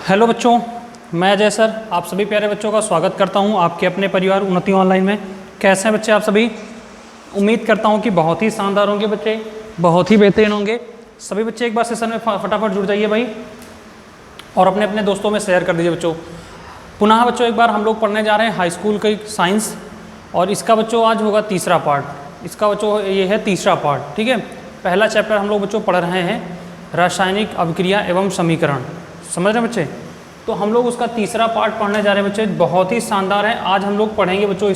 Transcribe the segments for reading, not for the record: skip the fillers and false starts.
Hello बच्चों, मैं Ajay sir आप सभी प्यारे बच्चों का स्वागत करता हूं आपके अपने परिवार उन्नति ऑनलाइन में। कैसे हैं बच्चे आप सभी? उम्मीद करता हूं कि बहुत ही शानदार होंगे बच्चे, बहुत ही बेहतरीन होंगे। सभी बच्चे एक बार सेशन में फटाफट जुड़ जाइए भाई और अपने अपने दोस्तों में शेयर कर दीजिए बच्चों। पुनः बच्चों एक बार हम लोग पढ़ने जा रहे हैं हाई स्कूल की साइंस और इसका बच्चों आज होगा तीसरा पार्ट। इसका बच्चों ये है तीसरा पार्ट, ठीक है। पहला चैप्टर हम लोग बच्चों पढ़ रहे हैं रासायनिक अभिक्रिया एवं समीकरण, समझ रहे हैं बच्चे। तो हम लोग उसका तीसरा पार्ट पढ़ने जा रहे हैं बच्चे, बहुत ही शानदार है। आज हम लोग पढ़ेंगे बच्चों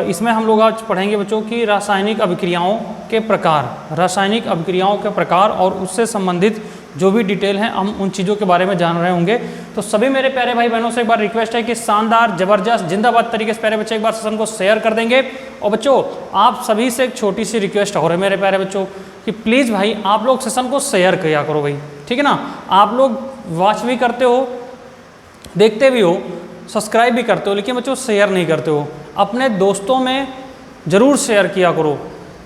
इसमें हम लोग आज पढ़ेंगे बच्चों की रासायनिक अभिक्रियाओं के प्रकार, रासायनिक अभिक्रियाओं के प्रकार और उससे संबंधित जो भी डिटेल हैं हम उन चीज़ों के बारे में जान रहे होंगे। तो सभी मेरे प्यारे भाई बहनों से एक बार रिक्वेस्ट है कि शानदार ज़बरदस्त जिंदाबाद तरीके से प्यारे बच्चे एक बार सेशन को शेयर कर देंगे। और बच्चों आप सभी से एक छोटी सी रिक्वेस्ट हो रही है मेरे प्यारे बच्चों कि प्लीज़ भाई आप लोग सेशन को शेयर किया करो भाई, ठीक है ना। आप लोग वॉच भी करते हो, देखते भी हो, सब्सक्राइब भी करते हो, लेकिन बच्चों शेयर नहीं करते हो। अपने दोस्तों में ज़रूर शेयर किया करो,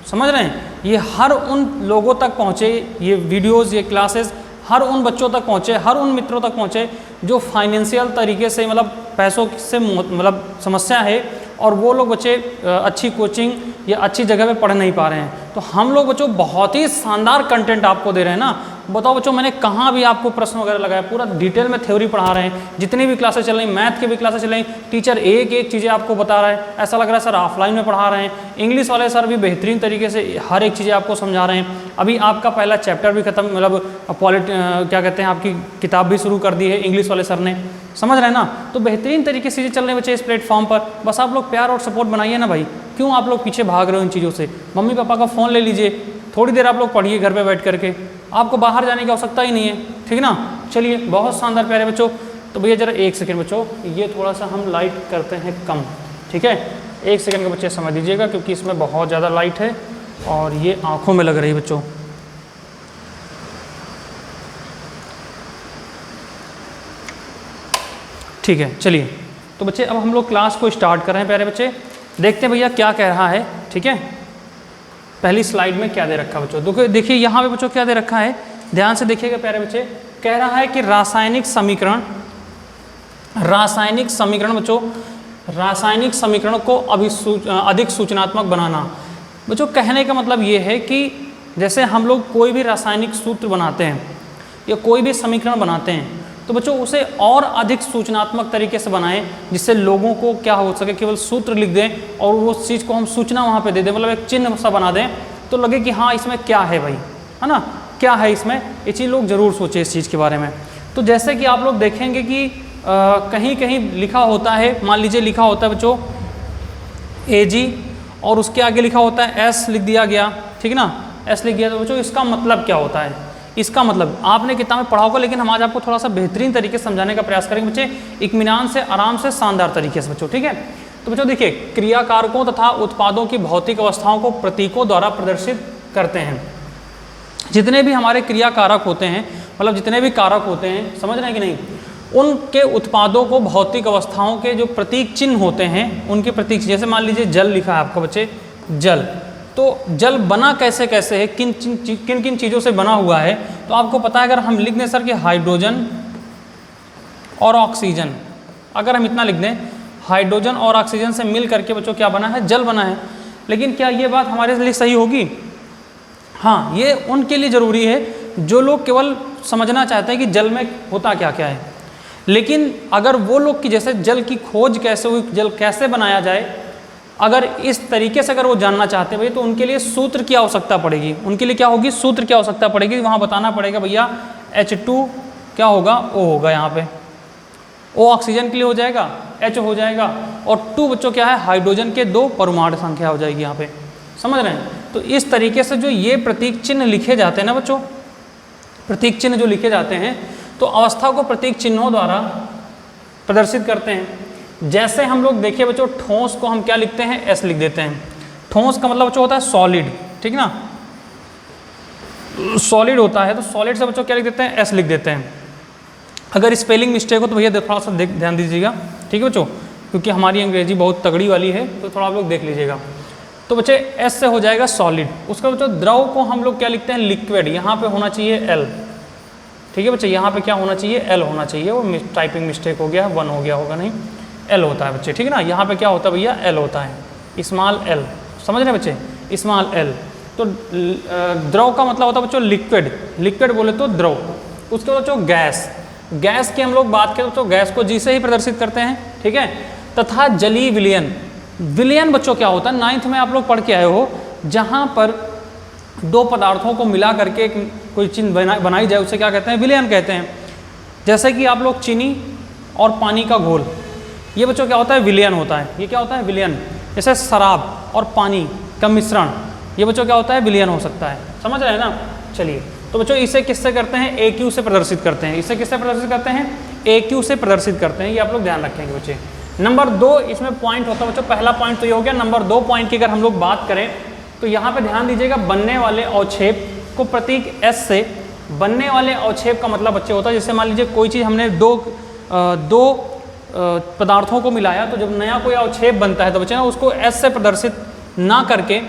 समझ रहे हैं। ये हर उन लोगों तक पहुँचे, ये वीडियोज़, ये क्लासेस हर उन बच्चों तक पहुँचे, हर उन मित्रों तक पहुँचे जो फाइनेंशियल तरीके से मतलब पैसों से मतलब समस्या है और वो लोग बच्चे अच्छी कोचिंग या अच्छी जगह पे पढ़ नहीं पा रहे हैं। तो हम लोग बच्चों बहुत ही शानदार कंटेंट आपको दे रहे हैं ना। बताओ बच्चों, मैंने कहाँ भी आपको प्रश्न वगैरह लगाया, पूरा डिटेल में थ्योरी पढ़ा रहे हैं। जितनी भी क्लासेस चल रही, मैथ की भी क्लासेस चल रही, टीचर एक एक चीज़ें आपको बता रहा है। ऐसा लग रहा है सर ऑफलाइन में पढ़ा रहे हैं। इंग्लिश वाले सर भी बेहतरीन तरीके से हर एक चीज़ें आपको समझा रहे हैं। अभी आपका पहला चैप्टर भी खत्म, मतलब क्या कहते हैं, आपकी किताब भी शुरू कर दी है इंग्लिश वाले सर ने, समझ रहे हैं ना। तो बेहतरीन तरीके से चीज़ें चल रही बच्चे इस प्लेटफॉर्म पर। बस आप लोग प्यार और सपोर्ट बनाइए ना भाई। क्यों आप लोग पीछे भाग रहे हो इन चीज़ों से? मम्मी पापा का फ़ोन ले लीजिए, थोड़ी देर आप लोग पढ़िए घर पे बैठ करके, आपको बाहर जाने की आवश्यकता ही नहीं है, ठीक ना। चलिए, बहुत शानदार प्यारे बच्चों। तो भैया जरा एक सेकंड बच्चों, ये थोड़ा सा हम लाइट करते हैं कम, ठीक है। एक सेकंड के बच्चे समझ दीजिएगा क्योंकि इसमें बहुत ज़्यादा लाइट है और ये आँखों में लग रही है बच्चों। ठीक है, चलिए। तो बच्चे अब हम लोग क्लास को स्टार्ट कर रहे हैं प्यारे बच्चे। देखते हैं भैया क्या कह रहा है, ठीक है। पहली स्लाइड में क्या दे रखा है बच्चों, देखिए यहाँ पे बच्चों क्या दे रखा है, ध्यान से देखिएगा प्यारे बच्चे। कह रहा है कि रासायनिक समीकरण बच्चों, रासायनिक समीकरण को अधिक सूचनात्मक बनाना। बच्चों कहने का मतलब ये है कि जैसे हम लोग कोई भी रासायनिक सूत्र बनाते हैं या कोई भी समीकरण बनाते हैं तो बच्चों उसे और अधिक सूचनात्मक तरीके से बनाएं, जिससे लोगों को क्या हो सके, केवल सूत्र लिख दें और वो चीज़ को हम सूचना वहाँ पे दे दें, मतलब एक चिन्ह सा बना दें तो लगे कि हाँ इसमें क्या है भाई, है ना, क्या है इसमें। ये चीज़ लोग ज़रूर सोचें इस चीज़ के बारे में। तो जैसे कि आप लोग देखेंगे कि कहीं कहीं लिखा होता है, मान लीजिए लिखा होता है बच्चों AG और उसके आगे लिखा होता है S लिख दिया गया, ठीक है ना, S लिख दिया। तो बच्चों इसका मतलब क्या होता है? इसका मतलब आपने किताब में पढ़ा होगा, लेकिन हम आज आपको थोड़ा सा बेहतरीन तरीके से समझाने का प्रयास करेंगे बच्चे, इत्मीनान से, आराम से, शानदार तरीके से बच्चों, ठीक है। तो बच्चों देखिए, क्रिया कारकों तथा उत्पादों की भौतिक अवस्थाओं को प्रतीकों द्वारा प्रदर्शित करते हैं। जितने भी हमारे क्रिया कारक होते हैं, मतलब जितने भी कारक होते हैं, समझ रहे हैं कि नहीं, उनके उत्पादों को भौतिक अवस्थाओं के जो प्रतीक चिन्ह होते हैं उनके प्रतीक, जैसे मान लीजिए जल लिखा है आपका बच्चे, जल। तो जल बना कैसे कैसे है, किन किन चीज़ों से बना हुआ है, तो आपको पता है। अगर हम लिख दें सर कि हाइड्रोजन और ऑक्सीजन, अगर हम इतना लिख दें हाइड्रोजन और ऑक्सीजन से मिल करके बच्चों क्या बना है, जल बना है। लेकिन क्या ये बात हमारे लिए सही होगी? हाँ, ये उनके लिए ज़रूरी है जो लोग केवल समझना चाहते हैं कि जल में होता क्या क्या है। लेकिन अगर वो लोग कि जैसे जल की खोज कैसे हुई, जल कैसे बनाया जाए, अगर इस तरीके से अगर वो जानना चाहते हैं भाई, तो उनके लिए सूत्र की आवश्यकता पड़ेगी। उनके लिए क्या होगी? सूत्र की आवश्यकता पड़ेगी। वहाँ बताना पड़ेगा भैया H2 क्या होगा, O होगा, यहाँ पे O ऑक्सीजन के लिए हो जाएगा, H हो जाएगा, और 2 बच्चों क्या है, हाइड्रोजन के 2 परमाणु संख्या हो जाएगी यहाँ पे, समझ रहे हैं। तो इस तरीके से जो ये प्रतीक चिन्ह लिखे जाते हैं ना बच्चों, प्रतीक चिन्ह जो लिखे जाते हैं तो अवस्था को प्रतीक चिन्हों द्वारा प्रदर्शित करते हैं। जैसे हम लोग देखिए बच्चों, ठोस को हम क्या लिखते हैं, S लिख देते हैं। ठोस का मतलब बच्चों होता है सॉलिड, ठीक ना, सॉलिड होता है। तो सॉलिड से बच्चों क्या लिख देते हैं, S लिख देते हैं। अगर स्पेलिंग मिस्टेक हो तो भैया थोड़ा सा ध्यान दीजिएगा, ठीक है बच्चों, क्योंकि हमारी अंग्रेजी बहुत तगड़ी वाली है, तो थोड़ा आप लोग देख लीजिएगा। तो बच्चे S से हो जाएगा सॉलिड। उसका बच्चों द्रव को हम लोग क्या लिखते हैं, लिक्विड, यहाँ पे होना चाहिए L, ठीक है बच्चे, यहाँ पे क्या होना चाहिए, एल होना चाहिए, वो टाइपिंग मिस्टेक हो गया है, 1 हो गया होगा, नहीं एल होता है बच्चे, ठीक है ना। यहाँ पे क्या होता है भैया, एल होता है, स्मॉल एल, समझ रहे हैं बच्चे, स्मॉल एल। तो द्रव का मतलब होता है बच्चों लिक्विड, लिक्विड बोले तो द्रव। उसके बाद बच्चों गैस, गैस की हम लोग बात करें तो गैस को जी से ही प्रदर्शित करते हैं, ठीक है। तथा जलीय विलयन, विलयन बच्चों क्या होता है, 9th में आप लोग पढ़ के आए हो, जहाँ पर दो पदार्थों को मिला करके कोई चीज़ बनाई जाए उसे क्या कहते हैं, विलयन कहते हैं। जैसे कि आप लोग चीनी और पानी का घोल, ये बच्चों क्या होता है, विलयन होता है, ये क्या होता है, विलयन। जैसे शराब और पानी का मिश्रण, ये बच्चों क्या होता है, विलयन हो सकता है, समझ रहे हैं ना। चलिए, तो बच्चों इसे किससे करते हैं, AQ से प्रदर्शित करते हैं, इसे किससे प्रदर्शित करते हैं, AQ से प्रदर्शित करते हैं, ये आप लोग ध्यान रखेंगे बच्चे। नंबर 2 इसमें पॉइंट होता है बच्चों, पहला पॉइंट तो ये हो गया। नंबर 2 पॉइंट की अगर हम लोग बात करें तो यहाँ पे ध्यान दीजिएगा, बनने वाले अवक्षेप को प्रतीक S से, बनने वाले अवक्षेप का मतलब बच्चे होता है, जैसे मान लीजिए कोई चीज़ हमने दो पदार्थों को मिलाया, तो जब नया कोई अवक्षेप बनता है तो बच्चे ना उसको S से प्रदर्शित ना करके,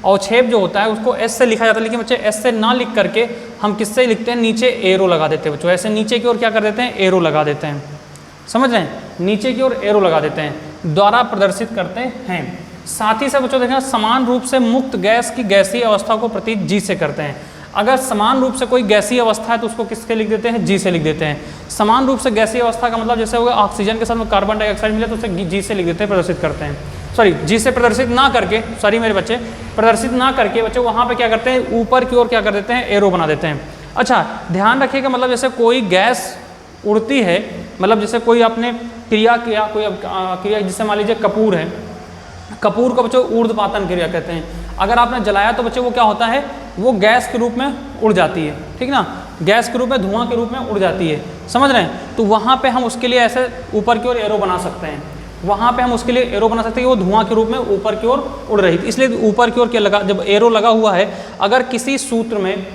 अवक्षेप जो होता है उसको S से लिखा जाता है, लेकिन बच्चे S से ना लिख करके हम किससे लिखते हैं, नीचे एरो लगा देते हैं बच्चों, ऐसे नीचे की ओर क्या कर देते हैं, एरो लगा देते हैं, समझ रहे हैं, नीचे की ओर एरो लगा देते हैं, द्वारा प्रदर्शित करते हैं। साथ ही से बच्चों देखना, समान रूप से मुक्त गैस की गैसीय अवस्था को प्रतीक G से करते हैं। अगर समान रूप से कोई गैसीय अवस्था है तो उसको किसके लिख देते हैं, G से लिख देते हैं। समान रूप से गैसीय अवस्था का मतलब जैसे होगा ऑक्सीजन के साथ में कार्बन डाइऑक्साइड मिले तो उसे G से लिख देते हैं, प्रदर्शित करते हैं। सॉरी, G से प्रदर्शित ना करके, सॉरी मेरे बच्चे, प्रदर्शित ना करके बच्चे वहाँ पे क्या करते हैं, ऊपर की ओर क्या कर देते हैं, एरो बना देते हैं। अच्छा, ध्यान रखिएगा, मतलब जैसे कोई गैस उड़ती है, मतलब जैसे कोई आपने क्रिया किया, कोई क्रिया, जैसे मान लीजिए कपूर है, कपूर को बच्चों ऊर्ध्वपातन क्रिया कहते हैं। अगर आपने जलाया तो बच्चे वो क्या होता है, वो गैस के रूप में उड़ जाती है, ठीक ना, गैस के रूप में, धुआं के रूप में उड़ जाती है, समझ रहे हैं। तो वहाँ पे हम उसके लिए ऐसे ऊपर की ओर एरो बना सकते हैं, वहाँ पे हम उसके लिए एरो बना सकते हैं कि वो धुआं के रूप में ऊपर की ओर उड़ रही थी, इसलिए ऊपर की ओर क्या लगा, जब एरो लगा हुआ है, अगर किसी सूत्र में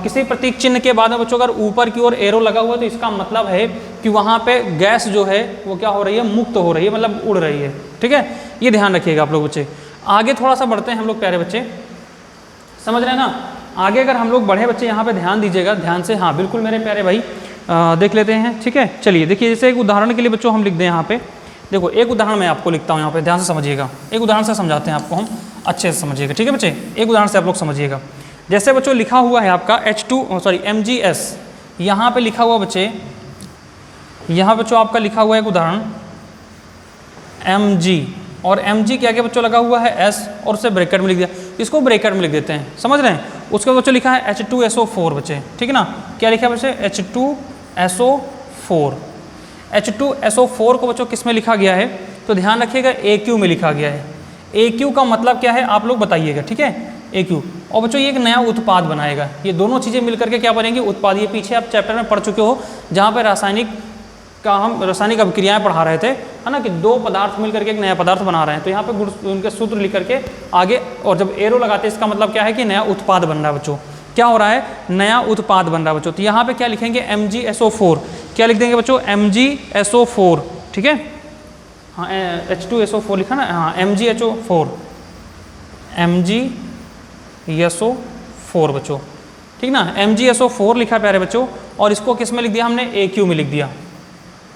किसी प्रतीक चिन्ह के बाद में बच्चों अगर ऊपर की ओर एरो लगा हुआ है तो इसका मतलब है कि वहाँ पे गैस जो है वो क्या हो रही है, मुक्त हो रही है, मतलब उड़ रही है, ठीक है। ये ध्यान रखिएगा आप लोग बच्चे। आगे थोड़ा सा बढ़ते हैं हम लोग, प्यारे बच्चे, समझ रहे हैं ना। आगे अगर हम लोग बढ़े बच्चे, यहाँ पे ध्यान दीजिएगा, ध्यान से, हाँ बिल्कुल मेरे प्यारे भाई, देख लेते हैं, ठीक है। चलिए देखिए, जैसे एक उदाहरण के लिए बच्चों हम लिख दें यहाँ पे, देखो एक उदाहरण मैं आपको लिखता हूँ यहाँ पे, ध्यान से समझिएगा, एक उदाहरण से समझाते हैं आपको हम, अच्छे से समझिएगा, ठीक है बच्चे। एक उदाहरण से आप लोग समझिएगा, जैसे बच्चों लिखा हुआ है आपका MgS, यहाँ पे लिखा हुआ बच्चे, यहाँ बच्चों आपका लिखा हुआ है एक उदाहरण Mg, और Mg क्या क्या बच्चों लगा हुआ है S, और उसे ब्रैकेट में लिख दिया, इसको ब्रैकेट में लिख देते हैं, समझ रहे हैं। उसके बाद बच्चों लिखा है H2SO4 बच्चे, ठीक है ना, क्या लिखा है बच्चे, H2SO4। H2SO4 को बच्चों किस में लिखा गया है, तो ध्यान रखिएगा AQ में लिखा गया है। AQ का मतलब क्या है आप लोग बताइएगा, ठीक है, AQ। और बच्चों ये एक नया उत्पाद बनाएगा, ये दोनों चीज़ें मिलकर के क्या बनेंगी, उत्पाद। ये पीछे आप चैप्टर में पढ़ चुके हो, जहाँ पे हम रासायनिक अभिक्रियाएं पढ़ा रहे थे, है ना, कि दो पदार्थ मिलकर के एक नया पदार्थ बना रहे हैं। तो यहाँ पे उनके सूत्र लिख करके आगे, और जब एरो लगाते हैं इसका मतलब क्या है कि नया उत्पाद बन रहा है बच्चों, क्या हो रहा है, नया उत्पाद बन रहा है बच्चों। तो यहाँ पे क्या लिखेंगे, MgSO4, क्या लिख देंगे बच्चों, MgSO4, ठीक है, हाँ H2SO4 लिखा ना, हाँ MgSO4 बच्चों, ठीक ना, MgSO4 लिखा प्यारे बच्चों, और इसको किस में लिख दिया हमने, AQ में लिख दिया,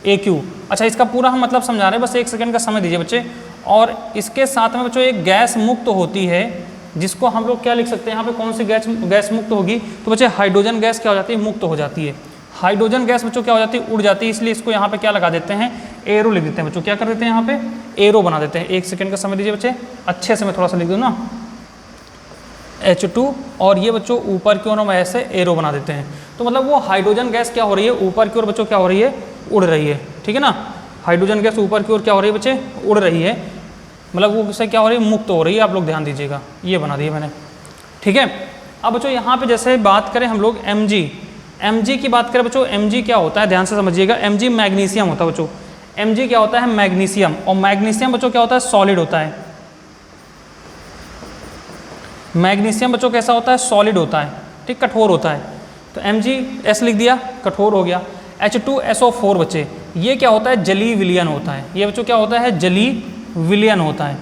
AQ। अच्छा, इसका पूरा हम मतलब समझा रहे हैं, बस 1 सेकंड का समय दीजिए बच्चे। और इसके साथ में बच्चों एक गैस मुक्त होती है, जिसको हम लोग क्या लिख सकते हैं, यहाँ पे कौन सी गैस मुक्त होगी, तो बच्चे हाइड्रोजन गैस क्या हो जाती है, मुक्त हो जाती है। हाइड्रोजन गैस बच्चों क्या हो जाती है, उड़ जाती है, इसलिए इसको यहाँ पे क्या लगा देते हैं, एरो लिख देते हैं बच्चों, क्या कर देते हैं यहाँ पे, एरो बना देते हैं। 1 सेकंड का समय दीजिए बच्चे, अच्छे से मैं थोड़ा सा लिख दूँ ना, H2, और ये बच्चों ऊपर की ओर हम ऐसे एरो बना देते हैं। तो मतलब वो हाइड्रोजन गैस क्या हो रही है, ऊपर की ओर बच्चों क्या हो रही है, उड़ रही है, ठीक है ना। हाइड्रोजन गैस ऊपर की ओर क्या हो रही है बच्चे, उड़ रही है, मतलब वो किससे क्या हो रही है, मुक्त हो रही है। आप लोग ध्यान दीजिएगा, ये बना दिया मैंने, ठीक है। अब बच्चों यहाँ पे जैसे बात करें हम लोग Mg की बात करें बच्चों, Mg क्या होता है, ध्यान से समझिएगा, Mg मैग्नीशियम होता है बच्चों। Mg क्या होता है, मैग्नीशियम, और मैग्नीशियम बच्चों क्या होता है, सॉलिड होता है। मैग्नीशियम बच्चों कैसा होता है, सॉलिड होता है, ठीक, कठोर होता है। तो MgS लिख दिया, कठोर हो गया। H2SO4 बच्चे, ये क्या होता है, जलीय विलयन होता है। ये बच्चों क्या होता है, जलीय विलयन होता है।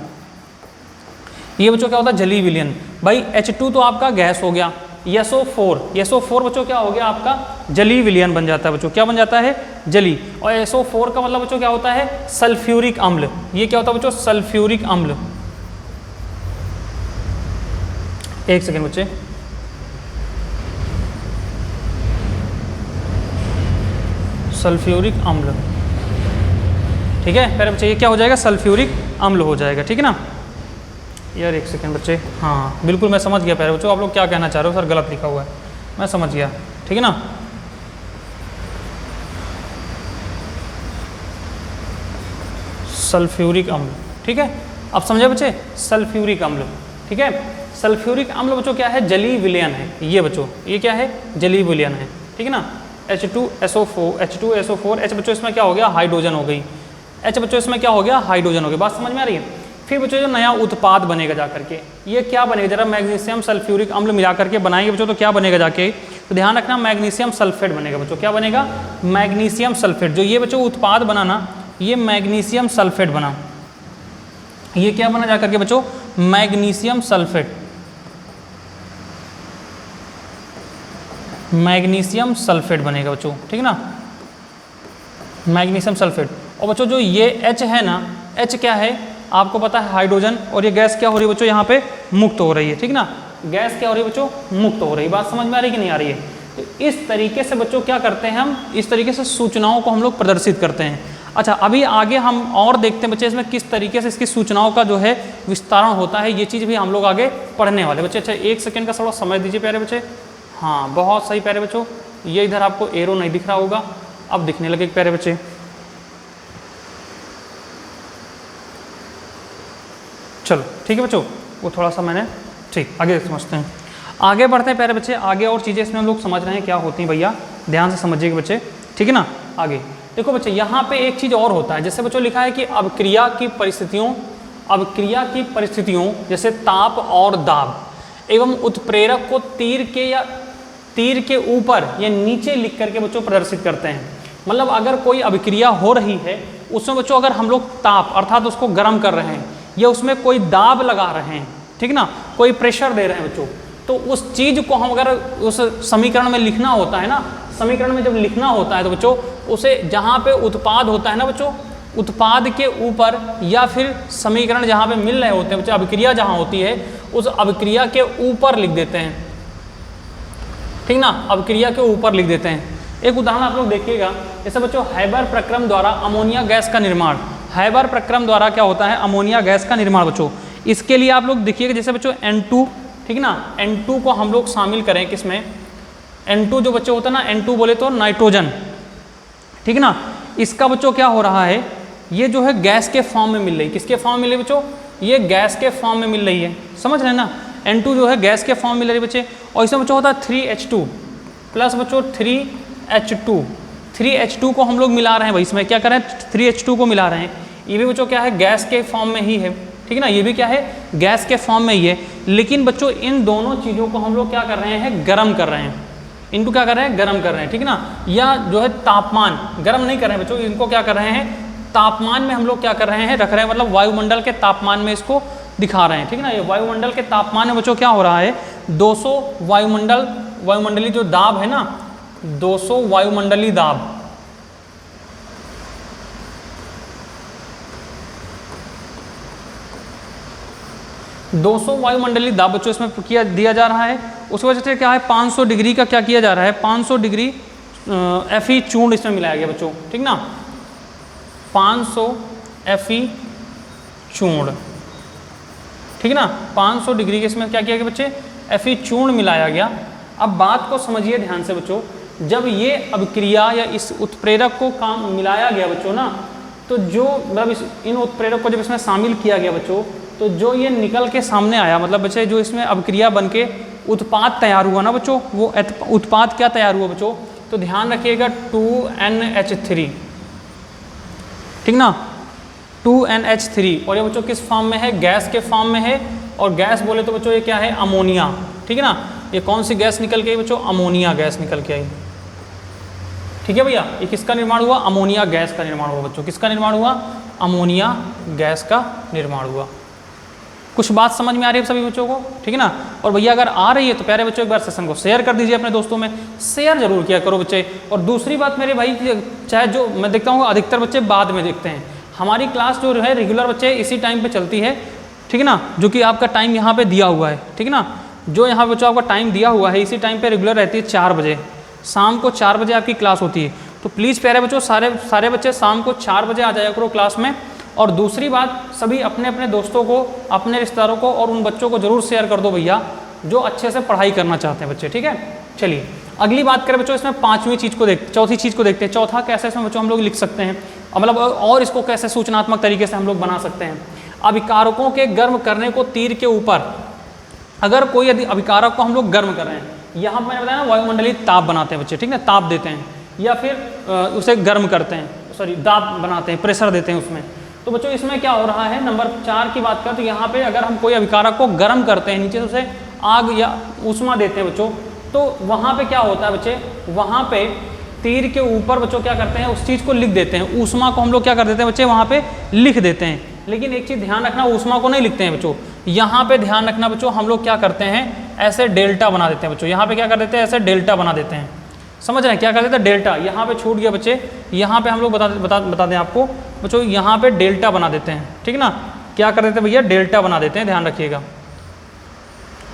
ये बच्चों क्या होता है, जलीय विलयन। भाई H2 तो आपका गैस हो गया, SO4 बच्चों क्या हो गया आपका जली विलयन बन जाता है बच्चों, क्या बन जाता है जली। और SO4 का मतलब बच्चों क्या होता है सल्फ्यूरिक अम्ल। ये क्या होता है बच्चों सल्फ्यूरिक अम्ल। एक सेकेंड बच्चे, सल्फ्यूरिक अम्ल, ठीक है पहले बच्चे ये क्या हो जाएगा सल्फ्यूरिक अम्ल हो जाएगा, ठीक है ना। यार एक सेकेंड बच्चे, हाँ बिल्कुल मैं समझ गया पहले बच्चों आप लोग क्या कहना चाह रहे हो, सर गलत लिखा हुआ है, मैं समझ गया, ठीक है ना। सल्फ्यूरिक अम्ल, ठीक है अब समझे बच्चे सल्फ्यूरिक अम्ल, ठीक है। सल्फ्यूरिक अम्ल बच्चों क्या है जली विलयन है, ये बच्चों ये क्या है जली विलयन है, ठीक है ना। H2SO4 H बच्चों इसमें क्या हो गया हाइड्रोजन हो गई, H बच्चों इसमें क्या हो गया हाइड्रोजन हो गई, बात समझ में आ रही है। फिर बच्चों जो नया उत्पाद बनेगा जा करके, ये क्या बनेगा जरा मैग्नीशियम सल्फ्यूरिक अम्ल मिला करके बनाएंगे बच्चों तो क्या बनेगा जाके, तो ध्यान रखना मैग्नीशियम सल्फेट बनेगा बच्चों, क्या बनेगा मैग्नीशियम सल्फेट। जो ये बच्चों उत्पाद बनाना ये मैग्नीशियम सल्फेट बना, ये क्या बना जा करके बच्चों मैग्नीशियम सल्फेट, मैग्नीशियम सल्फेट बनेगा बच्चों, ठीक है ना मैग्नीशियम सल्फेट। और बच्चों जो ये H है ना, H क्या है आपको पता है हाइड्रोजन, और ये गैस क्या हो रही है बच्चों यहाँ पे मुक्त हो रही है, ठीक ना गैस क्या हो रही है बच्चों मुक्त हो रही है, बात समझ में आ रही है कि नहीं आ रही है। तो इस तरीके से बच्चों क्या करते हैं हम, इस तरीके से सूचनाओं को हम लोग प्रदर्शित करते हैं। अच्छा अभी आगे हम और देखते हैं बच्चे इसमें किस तरीके से इसकी सूचनाओं का जो है विस्तारण होता है, ये चीज़ भी हम लोग आगे पढ़ने वाले बच्चे। अच्छा एक सेकेंड का थोड़ा समय दीजिए प्यारे बच्चे, हाँ बहुत सही प्यारे बच्चों, ये इधर आपको एरो नहीं दिख रहा होगा, अब दिखने लगे प्यारे बच्चे। चलो ठीक है बच्चों, वो थोड़ा सा मैंने ठीक आगे समझते हैं, आगे बढ़ते हैं प्यारे बच्चे। आगे और चीज़ें इसमें हम लोग समझ रहे हैं क्या होती हैं भैया, ध्यान से समझिएगा बच्चे, ठीक है ना। आगे देखो बच्चे यहाँ पे एक चीज़ और होता है, जैसे बच्चों लिखा है कि अभिक्रिया की परिस्थितियों जैसे ताप और दाब एवं उत्प्रेरक को तीर के ऊपर या नीचे लिख करके बच्चों प्रदर्शित करते हैं। मतलब अगर कोई अभिक्रिया हो रही है उसमें बच्चों अगर हम लोग ताप अर्थात उसको गर्म कर रहे हैं या उसमें कोई दाब लगा रहे हैं, ठीक ना कोई प्रेशर दे रहे हैं बच्चों, तो उस चीज़ को हम अगर उस समीकरण में लिखना होता है ना, समीकरण में जब लिखना होता है तो बच्चों उसे जहाँ पे उत्पाद होता है ना बच्चों, उत्पाद के ऊपर या फिर समीकरण जहाँ पे मिल रहे होते हैं बच्चों, अभिक्रिया जहाँ होती है उस अभिक्रिया के ऊपर लिख देते हैं, ठीक ना अभिक्रिया के ऊपर लिख देते हैं। एक उदाहरण आप लोग देखिएगा, जैसे बच्चों हैबर प्रक्रम द्वारा अमोनिया गैस का निर्माण, हैबर प्रक्रम द्वारा क्या होता है अमोनिया गैस का निर्माण बच्चों। इसके लिए आप लोग देखिएगा जैसे बच्चों N2, ठीक ना N2 को हम लोग शामिल करें किसमें, N2 जो बच्चे होता है ना N2 बोले तो नाइट्रोजन, ठीक ना इसका बच्चों क्या हो रहा है ये जो है गैस के फॉर्म में मिल रही है, किसके फॉर्म में मिल रही है बच्चों, ये गैस के फॉर्म में मिल रही है, समझ रहे हैं ना N2 जो है गैस के फॉर्म में मिल रही है बच्चे। और इसमें बच्चों होता है 3H2 प्लस बच्चों 3H2 को हम लोग मिला रहे हैं भाई, इसमें क्या कर रहे हैं 3H2 को मिला रहे हैं, ये भी बच्चों क्या है गैस के फॉर्म में ही है, ठीक है ना ये भी क्या है गैस के फॉर्म में ही है। लेकिन बच्चों इन दोनों चीज़ों को हम लोग क्या कर रहे हैं गर्म कर रहे हैं, इनको क्या कर रहे हैं गर्म कर रहे हैं, ठीक है ना, या जो है तापमान गर्म नहीं कर रहे हैं बच्चों, इनको क्या कर रहे हैं तापमान में हम लोग क्या कर रहे हैं रख रहे हैं, मतलब वायुमंडल के तापमान में इसको दिखा रहे हैं, ठीक है ना। ये वायुमंडल के तापमान में बच्चों क्या हो रहा है 200 वायुमंडलीय जो दाब है ना 200 वायुमंडलीय दाब, 200 वायुमंडलीय दाब बच्चों इसमें किया दिया जा रहा है। उस वजह से क्या है 500 डिग्री का क्या किया जा रहा है 500 डिग्री Fe चूर्ण इसमें मिलाया गया बच्चों, ठीक ना 500 Fe चूर्ण, ठीक ना 500 डिग्री के इसमें क्या किया गया बच्चे Fe चूर्ण मिलाया गया। अब बात को समझिए ध्यान से बच्चों, जब ये अभिक्रिया या इस उत्प्रेरक को काम मिलाया गया बच्चों ना, तो जो मतलब इन उत्प्रेरक को जब इसमें शामिल किया गया बच्चों, तो जो ये निकल के सामने आया मतलब बच्चे जो इसमें अभिक्रिया बन के उत्पाद तैयार हुआ ना बच्चों, वो उत्पाद क्या तैयार हुआ बच्चों, तो ध्यान रखिएगा 2NH3, ठीक ना 2NH3, और ये बच्चों किस फॉर्म में है गैस के फॉर्म में है। और गैस बोले तो बच्चों ये क्या है अमोनिया, ठीक है ना, ये कौन सी गैस निकल के आई बच्चों अमोनिया गैस निकल के आई, ठीक है भैया। ये किसका निर्माण हुआ अमोनिया गैस का निर्माण हुआ बच्चों, किसका निर्माण हुआ अमोनिया गैस का निर्माण हुआ, कुछ बात समझ में आ रही है सभी बच्चों को, ठीक है ना। और भैया अगर आ रही है तो प्यारे बच्चों एक बार सेशन को शेयर कर दीजिए अपने दोस्तों में, शेयर जरूर किया करो बच्चे। और दूसरी बात मेरे भाई, चाहे जो मैं देखता हूँ अधिकतर बच्चे बाद में देखते हैं, हमारी क्लास जो है रेगुलर बच्चे इसी टाइम पे चलती है, ठीक है ना, जो कि आपका टाइम यहाँ पे दिया हुआ है, ठीक है ना, जो यहाँ बच्चों आपका टाइम दिया हुआ है इसी टाइम पे रेगुलर रहती है 4 बजे, शाम को 4 बजे आपकी क्लास होती है। तो प्लीज़ प्यारे बच्चों सारे बच्चे शाम को 4 बजे आ जाया करो क्लास में। और दूसरी बात, सभी अपने अपने दोस्तों को, अपने रिश्तेदारों को और उन बच्चों को जरूर शेयर कर दो भैया जो अच्छे से पढ़ाई करना चाहते हैं बच्चे, ठीक है। चलिए अगली बात करें बच्चों, इसमें चौथी चीज़ को देखते हैं। चौथा कैसे इसमें बच्चों हम लोग लिख सकते हैं, मतलब और इसको कैसे सूचनात्मक तरीके से हम लोग बना सकते हैं। अभिकारकों के गर्म करने को तीर के ऊपर, अगर कोई यदि अभिकारक को हम लोग गर्म कर रहे हैं, यहाँ पर मैंने बताया ना वायुमंडलीय ताप बनाते हैं बच्चे, ठीक है, ताप देते हैं या फिर उसे गर्म करते हैं, दाब बनाते हैं, प्रेशर देते हैं उसमें। तो बच्चों इसमें क्या हो रहा है, नंबर 4 की बात करें तो यहाँ पे अगर हम कोई अभिकारक को गर्म करते हैं, नीचे से उसे आग या ऊष्मा देते हैं बच्चों, तो वहाँ पे क्या होता है बच्चे, वहाँ पे तीर के ऊपर बच्चों क्या करते हैं, उस चीज़ को लिख देते हैं, ऊष्मा को हम लोग क्या कर देते हैं बच्चे, वहाँ पे लिख देते हैं। लेकिन एक चीज़ ध्यान रखना, ऊष्मा को नहीं लिखते हैं बच्चों, यहाँ पे ध्यान रखना बच्चों, हम लोग क्या करते हैं, ऐसे डेल्टा बना देते हैं बच्चों, यहाँ पे क्या कर देते हैं, ऐसे डेल्टा बना देते हैं, समझ रहे हैं, क्या कर देते हैं, डेल्टा। यहाँ पे छूट गया बच्चे, यहाँ पे हम लोग बता दें आपको बच्चों, यहाँ पे डेल्टा बना देते हैं, ठीक है ना, क्या कर देते हैं भैया, डेल्टा बना देते हैं, ध्यान रखिएगा।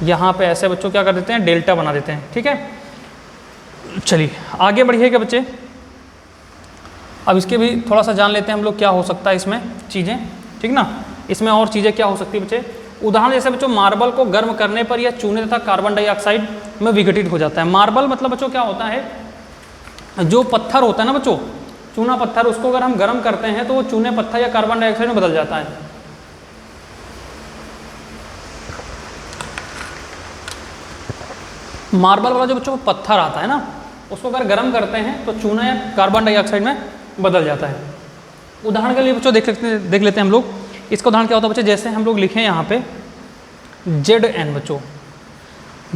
यहाँ पे ऐसे बच्चों क्या कर देते हैं, डेल्टा बना देते हैं, ठीक है। चलिए आगे बढ़िएगा बच्चे, अब इसके भी थोड़ा सा जान लेते हैं हम लोग क्या हो सकता है इसमें चीज़ें, ठीक ना, इसमें और चीज़ें क्या हो सकती है बच्चे। उदाहरण जैसे बच्चों, मार्बल को गर्म करने पर यह चूने तथा कार्बन डाइऑक्साइड में विघटित हो जाता है। मार्बल मतलब बच्चों क्या होता है, जो पत्थर होता है ना बच्चों, चूना पत्थर, उसको अगर हम गर्म करते हैं तो वो चूने पत्थर या कार्बन डाइऑक्साइड में बदल जाता है। मार्बल वाला जो बच्चों पत्थर आता है ना, उसको अगर गर्म करते हैं तो चूना या कार्बन डाइऑक्साइड में बदल जाता है। उदाहरण के लिए बच्चों देख लेते हैं हम लोग इसका उदाहरण क्या होता है बच्चे, जैसे हम लोग लिखें यहाँ पे Zn बच्चों,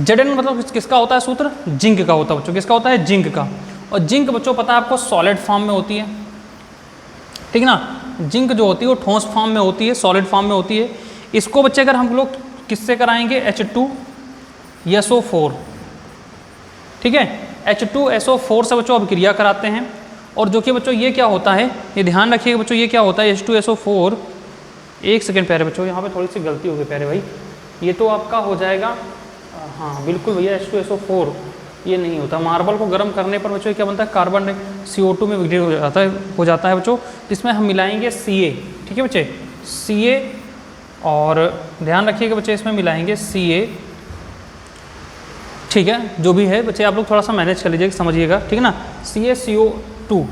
Zn मतलब किसका होता है सूत्र, जिंक का होता है बच्चों, किसका होता है, जिंक का। और जिंक बच्चों पता है आपको सॉलिड फॉर्म में होती है, ठीक है ना, जिंक जो होती है वो ठोस फॉर्म में होती है, सॉलिड फॉर्म में होती है। इसको बच्चे अगर हम लोग किससे कराएंगे, H2SO4, ठीक है, H2SO4 से बच्चों अभिक्रिया कराते हैं। और जो कि बच्चों ये क्या होता है, ये ध्यान रखिएगा बच्चों, ये क्या होता है H2SO4, एक सेकेंड प्यारे बच्चों, यहाँ पे थोड़ी सी गलती हो गई प्यारे भाई, ये तो आपका हो जाएगा, हाँ बिल्कुल भैया, H2SO4 ये नहीं होता। मार्बल को गर्म करने पर बच्चों क्या बनता है, कार्बन CO2 में विघटित हो जाता है बच्चों, जिसमें हम मिलाएंगे Ca, ठीक है बच्चे, Ca, और ध्यान रखिएगा बच्चे इसमें मिलाएंगे Ca, ठीक है, जो भी है बच्चे आप लोग थोड़ा सा मैनेज कर लीजिएगा, समझिएगा, ठीक है ना। CaCO2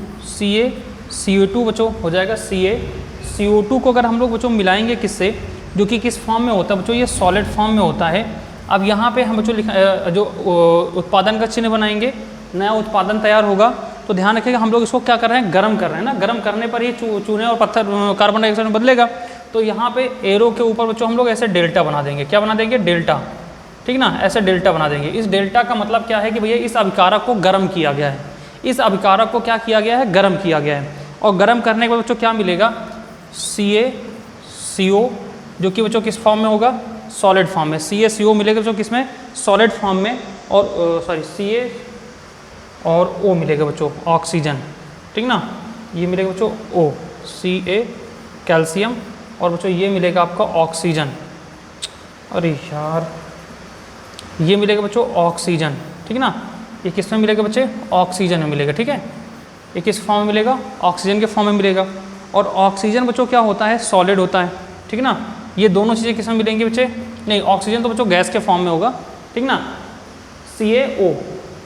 बच्चों हो जाएगा CaCO2 को अगर हम लोग बच्चों मिलाएंगे किससे, जो कि किस फॉर्म में होता है बच्चों, ये सॉलिड फॉर्म में होता है। अब यहाँ पे हम बच्चों जो उत्पादन का चिन्ह बनाएंगे, नया उत्पादन तैयार होगा। तो ध्यान रखिएगा हम लोग इसको क्या कर रहे हैं, गर्म कर रहे हैं ना, गर्म करने पर ही चूने और पत्थर कार्बन डाइऑक्साइड में बदलेगा। तो यहाँ पे एरो के ऊपर बच्चों हम लोग ऐसे डेल्टा बना देंगे, क्या बना देंगे, डेल्टा, ठीक ना, ऐसे डेल्टा बना देंगे। इस डेल्टा का मतलब क्या है कि भैया इस अभिकारक को गर्म किया गया है, इस अभिकारक को क्या किया गया है, गर्म किया गया है। और गर्म करने के बाद बच्चों क्या मिलेगा, CaCO, जो कि बच्चों किस फॉर्म में होगा, सॉलिड फॉर्म में। CaCO मिलेगा बच्चों किस में, सॉलिड फॉर्म में। और Ca और O मिलेगा बच्चों, ऑक्सीजन, ठीक ना, ये मिलेगा बच्चों O, Ca कैल्शियम, और बच्चों ये मिलेगा आपका ऑक्सीजन, अरे यार ये मिलेगा बच्चों ऑक्सीजन, ठीक है ना, ये किस में मिलेगा बच्चे, ऑक्सीजन में मिलेगा, ठीक है, ये किस फॉर्म में मिलेगा, ऑक्सीजन के फॉर्म में मिलेगा। और ऑक्सीजन बच्चों क्या होता है, सॉलिड होता है, ठीक है ना। ये दोनों चीज़ें किस में मिलेंगी बच्चे, नहीं ऑक्सीजन तो बच्चों गैस के फॉर्म में होगा, ठीक ना। CaO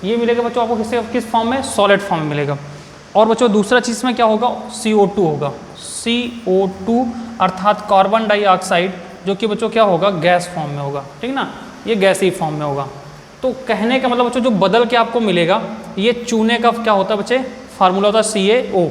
ये मिलेगा बच्चों आपको किस फॉर्म में, सॉलिड फॉर्म में मिलेगा। और बच्चों दूसरा चीज़ में क्या होगा, CO2 होगा, CO2 अर्थात कार्बन डाइऑक्साइड, जो कि बच्चों क्या होगा, गैस फॉर्म में होगा, ठीक ना, ये गैसी फॉर्म में होगा। तो कहने का मतलब बच्चों जो बदल के आपको मिलेगा, ये चूने का क्या होता है बच्चे, फार्मूला होता है CaO,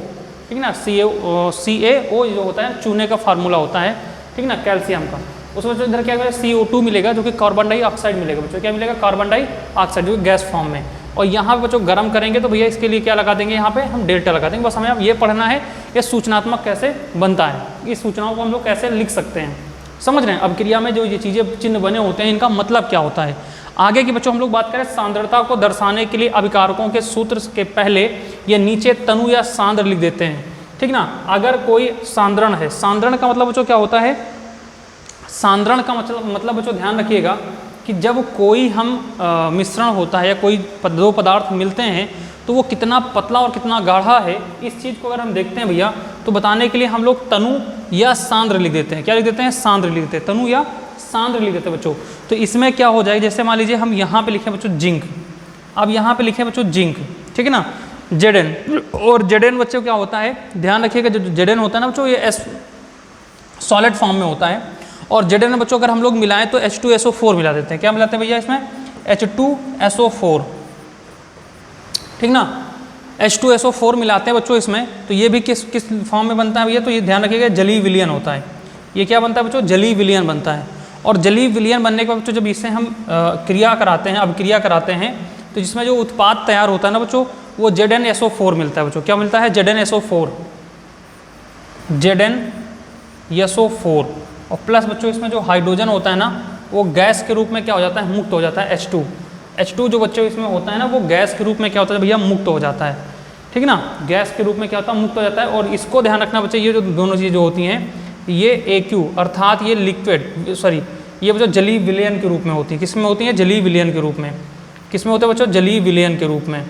ठीक ना, CaO जो होता है चूने का फार्मूला होता है, ठीक ना, कैल्शियम का। उसमें जो इधर क्या होगा, CO2 मिलेगा, जो कि कार्बन डाइऑक्साइड मिलेगा बच्चों, क्या मिलेगा, कार्बन डाइऑक्साइड, जो कि गैस फॉर्म में। और यहाँ पे बच्चों गर्म करेंगे तो भैया इसके लिए क्या लगा देंगे, यहाँ पे हम डेल्टा लगा देंगे। बस हमें अब ये पढ़ना है ये सूचनात्मक कैसे बनता है, इस सूचनाओं को हम लोग कैसे लिख सकते हैं, समझ रहे हैं? अभिक्रिया में जो ये चीज़ें चिन्ह बने होते हैं इनका मतलब क्या होता है। आगे की बच्चों हम लोग बात करें सांद्रता को दर्शाने के लिए अभिकारकों के सूत्र के पहले ये नीचे तनु या सांद्र लिख देते हैं, ठीक ना। अगर कोई सांद्रण है, सांद्रण का मतलब बच्चों क्या होता है? सांद्रण का मतलब बच्चों ध्यान रखिएगा कि जब कोई हम मिश्रण होता है या कोई दो पदार्थ मिलते हैं तो वो कितना पतला और कितना गाढ़ा है, इस चीज़ को अगर हम देखते हैं भैया तो बताने के लिए हम लोग तनु या सांद्र लिख देते हैं। क्या लिख देते हैं? सांद्र लिख देते हैं, तनु या सांद्र लिख देते हैं बच्चों। तो इसमें क्या हो जाएगा, जैसे मान लीजिए हम यहाँ पे लिखे बच्चों जिंक, अब यहाँ पे लिखे बच्चों जिंक, ठीक है ना, Zn, और Zn बच्चों क्या होता है, ध्यान रखिएगा, जो Zn होता है ना बच्चों ये सॉलिड फॉर्म में होता है, और Zn बच्चों अगर हम लोग मिलाएं तो H2SO4 मिला देते हैं। क्या मिलाते हैं भैया इसमें? H2SO4, ठीक ना, H2SO4 मिलाते हैं बच्चों इसमें। तो ये भी किस फॉर्म में बनता है भैया? तो ये ध्यान रखिएगा जलीय विलयन होता है। ये क्या बनता है बच्चों? जलीय विलयन बनता है। और जलीय विलयन बनने के बाद बच्चों जब इससे हम क्रिया कराते हैं, अभिक्रिया कराते हैं, तो जिसमें जो उत्पाद तैयार होता है ना बच्चों वो ZnSO4 मिलता है बच्चों। क्या मिलता है? ZnSO4, ZnSO4, और प्लस बच्चों इसमें जो हाइड्रोजन होता है ना वो गैस के रूप में क्या हो जाता है? मुक्त हो जाता है। H2 जो बच्चों इसमें होता है ना वो गैस के रूप में क्या होता है भैया? मुक्त हो जाता है, ठीक ना, गैस के रूप में क्या होता है? मुक्त हो जाता है। और इसको ध्यान रखना बच्चे, ये जो दोनों चीज़ें जो होती हैं ये AQ अर्थात ये लिक्विड, सॉरी ये बच्चों जलीय विलयन के रूप में होती है। किस में होती है? जलीय विलयन के रूप में। किस में होते हैं बच्चों? जलीय विलयन के रूप में।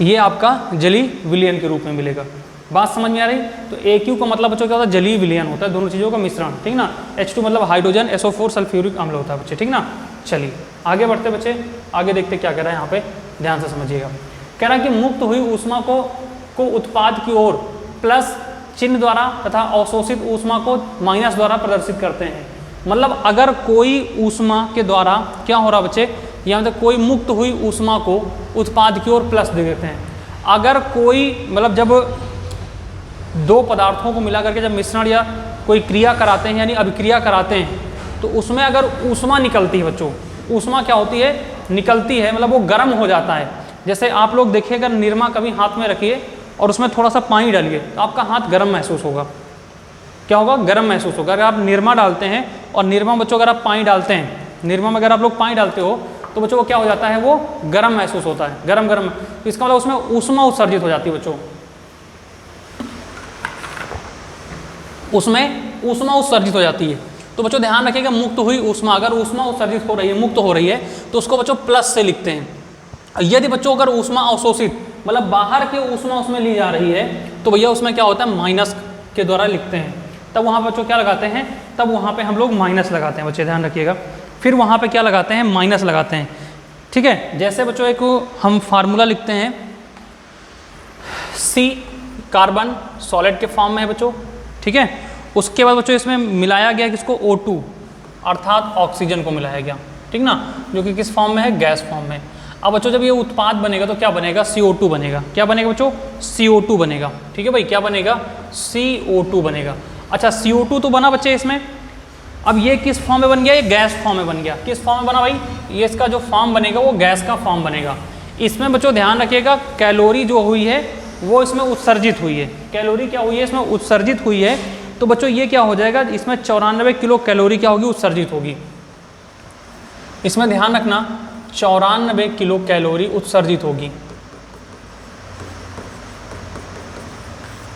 ये आपका जलीय विलयन के रूप में मिलेगा। बात समझ में आ रही? तो AQ का मतलब बच्चों क्या होता है? जलीय विलयन होता है, दोनों चीज़ों का मिश्रण, ठीक ना। H2 मतलब हाइड्रोजन, SO4 सल्फ्यूरिक अम्ल होता है बच्चे, ठीक ना। चलिए आगे बढ़ते बच्चे, आगे देखते क्या कह रहा है यहाँ पे, ध्यान से समझिएगा। कह रहा है कि मुक्त हुई ऊष्मा को उत्पाद की ओर प्लस चिन्ह द्वारा तथा अवशोषित ऊष्मा को माइनस द्वारा प्रदर्शित करते हैं। मतलब अगर कोई ऊष्मा के द्वारा क्या हो रहा बच्चे, या मतलब कोई मुक्त हुई ऊष्मा को उत्पाद की ओर प्लस दे देते हैं। अगर कोई मतलब जब दो पदार्थों को मिला करके जब मिश्रण या कोई क्रिया कराते हैं यानी अभिक्रिया कराते हैं तो उसमें अगर ऊष्मा निकलती है बच्चों, ऊष्मा क्या होती है? निकलती है, मतलब वो गर्म हो जाता है। जैसे आप लोग देखिए, अगर निरमा कभी हाथ में रखिए और उसमें थोड़ा सा पानी डालिए तो आपका हाथ गर्म महसूस होगा। क्या होगा? गर्म महसूस होगा। अगर आप निरमा डालते हैं और निरमा बच्चों अगर आप पानी डालते हैं, निरमा में अगर आप लोग पानी डालते हो तो बच्चों को क्या हो जाता है? वो गर्म महसूस होता है, गर्म गर्म। तो इसका मतलब उसमें ऊष्मा उत्सर्जित हो जाती है बच्चों, उसमें ऊष्मा उत्सर्जित हो जाती है। तो बच्चों ध्यान रखिएगा, मुक्त हुई ऊष्मा, अगर ऊष्मा उत्सर्जित हो रही है, मुक्त हो रही है, तो उसको बच्चों प्लस से लिखते हैं। यदि बच्चों अगर ऊष्मा अवशोषित मतलब बाहर की ऊष्मा उसमें ली जा रही है तो भैया उसमें क्या होता है? माइनस के द्वारा लिखते हैं। तब वहाँ बच्चों क्या लगाते हैं? तब वहाँ पे हम लोग माइनस लगाते हैं बच्चे, ध्यान रखिएगा। फिर वहाँ पे क्या लगाते हैं? माइनस लगाते हैं, ठीक है। जैसे बच्चों एक हम फार्मूला लिखते हैं, C कार्बन सॉलिड के फॉर्म में है बच्चों, ठीक है। उसके बाद बच्चों इसमें मिलाया गया किसको? O2 अर्थात ऑक्सीजन को मिलाया गया, ठीक ना, जो कि किस फॉर्म में है? गैस फॉर्म में। अब बच्चों जब ये उत्पाद बनेगा तो क्या बनेगा? CO2 बनेगा। क्या बनेगा बच्चों? CO2 बनेगा, ठीक है भाई। क्या बनेगा? CO2 बनेगा। अच्छा CO2 तो बना बच्चे इसमें, अब ये किस फॉर्म में बन गया? ये गैस फॉर्म में बन गया। किस फॉर्म में बना भाई? ये इसका जो फॉर्म बनेगा वो गैस का फॉर्म बनेगा। इसमें बच्चों ध्यान रखिएगा, कैलोरी जो हुई है वो इसमें उत्सर्जित हुई है। कैलोरी क्या हुई है? इसमें उत्सर्जित हुई है। तो बच्चों ये क्या हो जाएगा? इसमें 94 किलो कैलोरी क्या होगी? उत्सर्जित होगी। इसमें ध्यान रखना 94 किलो कैलोरी उत्सर्जित होगी।